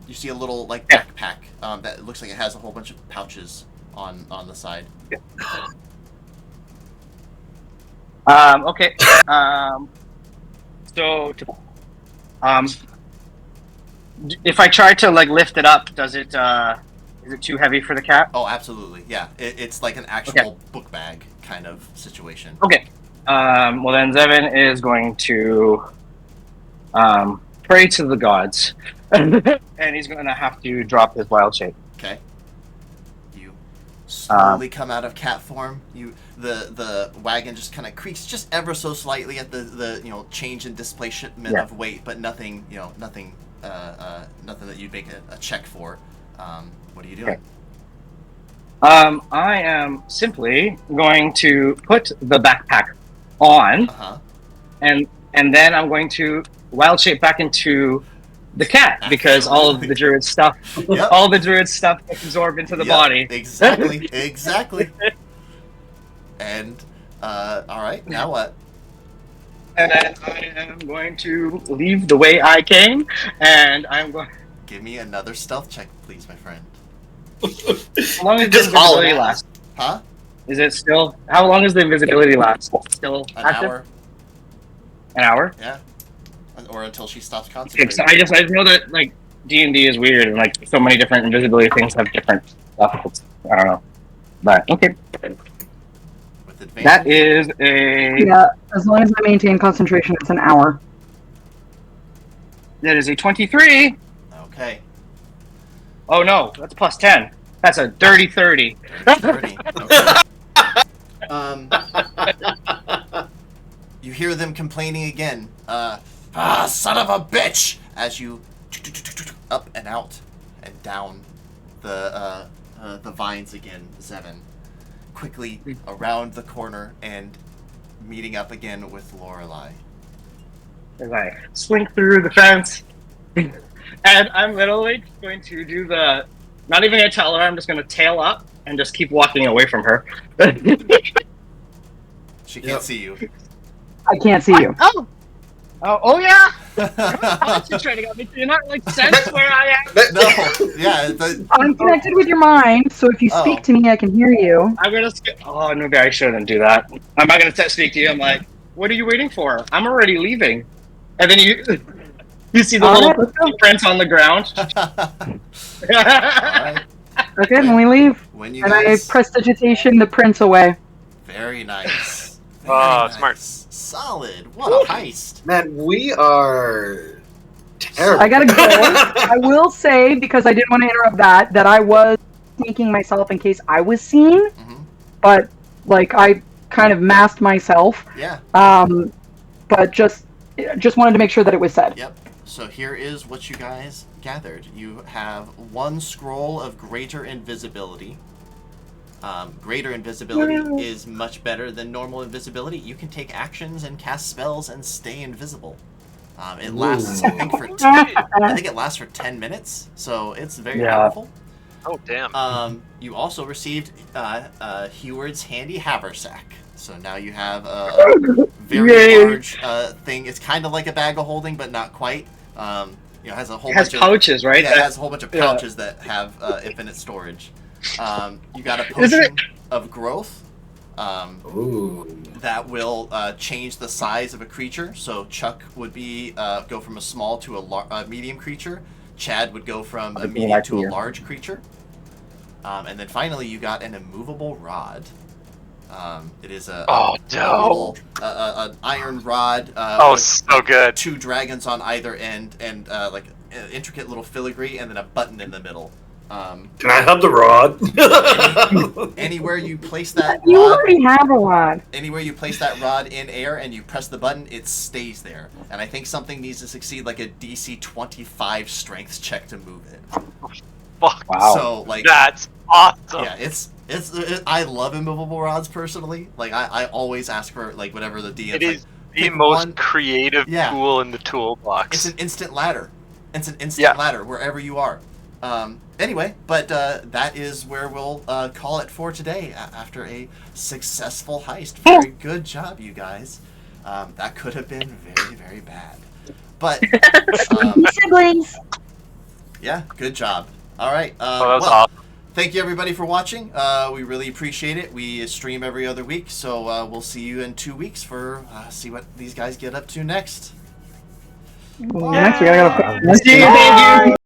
You see a little backpack that looks like it has a whole bunch of pouches on the side. Okay. So, if I try to lift it up, is it too heavy for the cat? Oh, absolutely. Yeah, it's like an actual book bag kind of situation. Okay. Well then, Zevin is going to pray to the gods, and he's going to have to drop his wild shape. Okay. You slowly come out of cat form. The wagon just kind of creaks just ever so slightly at the change in displacement of weight, but nothing nothing that you'd make a check for. What are you doing? Okay. I am simply going to put the backpack on, and then I'm going to wild shape back into the cat because all of the druid stuff, all the druid stuff gets absorbed into the body. Exactly. And all right, now what? And then I am going to leave the way I came, and I'm going. Give me another stealth check, please, my friend. How long does the invisibility last? Huh? Is it still? How long does the invisibility last? Still an active? hour. An hour? Yeah. Or until she stops concentrating. So I just know that like D&D is weird, and like so many different invisibility things have different stuff. I don't know, but okay. With advantage. That is a. Yeah, as long as I maintain concentration, it's an hour. That is a 23. Okay. Oh no, that's plus 10. That's a dirty 30. 30. Okay. You hear them complaining again. Son of a bitch! As you up and out and down the vines again, Zevin. Quickly around the corner and meeting up again with Lorelei. As I slink through the fence, and I'm literally going to do the. Not even gonna tell her. I'm just gonna tail up and just keep walking away from her. She can't see you. I can't see you. Oh yeah. You're trying to get me. Do you not like sense where I am? No. Yeah. I'm connected with your mind, so if you speak to me, I can hear you. I'm gonna skip. Oh, maybe I shouldn't do that. I'm not gonna speak to you. I'm like, what are you waiting for? I'm already leaving. And then you see the little prints on the ground. All right. Okay, then we leave. When you and guys... I prestidigitation the prince away. Very nice. Smart. Solid. What a heist. Man, we are terrible. I gotta go. I will say, because I didn't want to interrupt that I was sneaking myself in case I was seen. Mm-hmm. But, like, I kind of masked myself. Yeah. But just wanted to make sure that it was said. Yep. So here is what you guys gathered. You have one scroll of greater invisibility. Greater invisibility is much better than normal invisibility. You can take actions and cast spells and stay invisible. It lasts, I think, it lasts for 10 minutes, so it's very powerful. Oh damn! You also received Heward's handy haversack. So now you have a very large thing. It's kind of like a bag of holding, but not quite. It has a whole bunch of pouches, right? Yeah, it has a whole bunch of pouches that have infinite storage. You got a potion of growth that will change the size of a creature. So Chuck would be go from a small to a medium creature. Chad would go from a medium to a large creature. And then finally, you got an immovable rod. It is an iron rod. So good. 2 dragons on either end, and like an intricate little filigree, and then a button in the middle. Can I have the rod? Anywhere you place that You rod, already have a rod. anywhere you place that rod in air and you press the button, it stays there. And I think something needs to succeed, like a DC 25 strength check to move it. Fuck. Wow. So like That's awesome. yeah, I love immovable rods personally. Like I always ask for like whatever the DM. It is the pick most one. creative tool in the toolbox. It's an instant ladder. It's an instant ladder wherever you are. Anyway, but that is where we'll call it for today after a successful heist. Very good job, you guys. That could have been very, very bad. But, Siblings. yeah, good job. All right. that was awesome. Thank you, everybody, for watching. We really appreciate it. We stream every other week, so we'll see you in 2 weeks for see what these guys get up to next. Next, we gotta go. See you, thank you.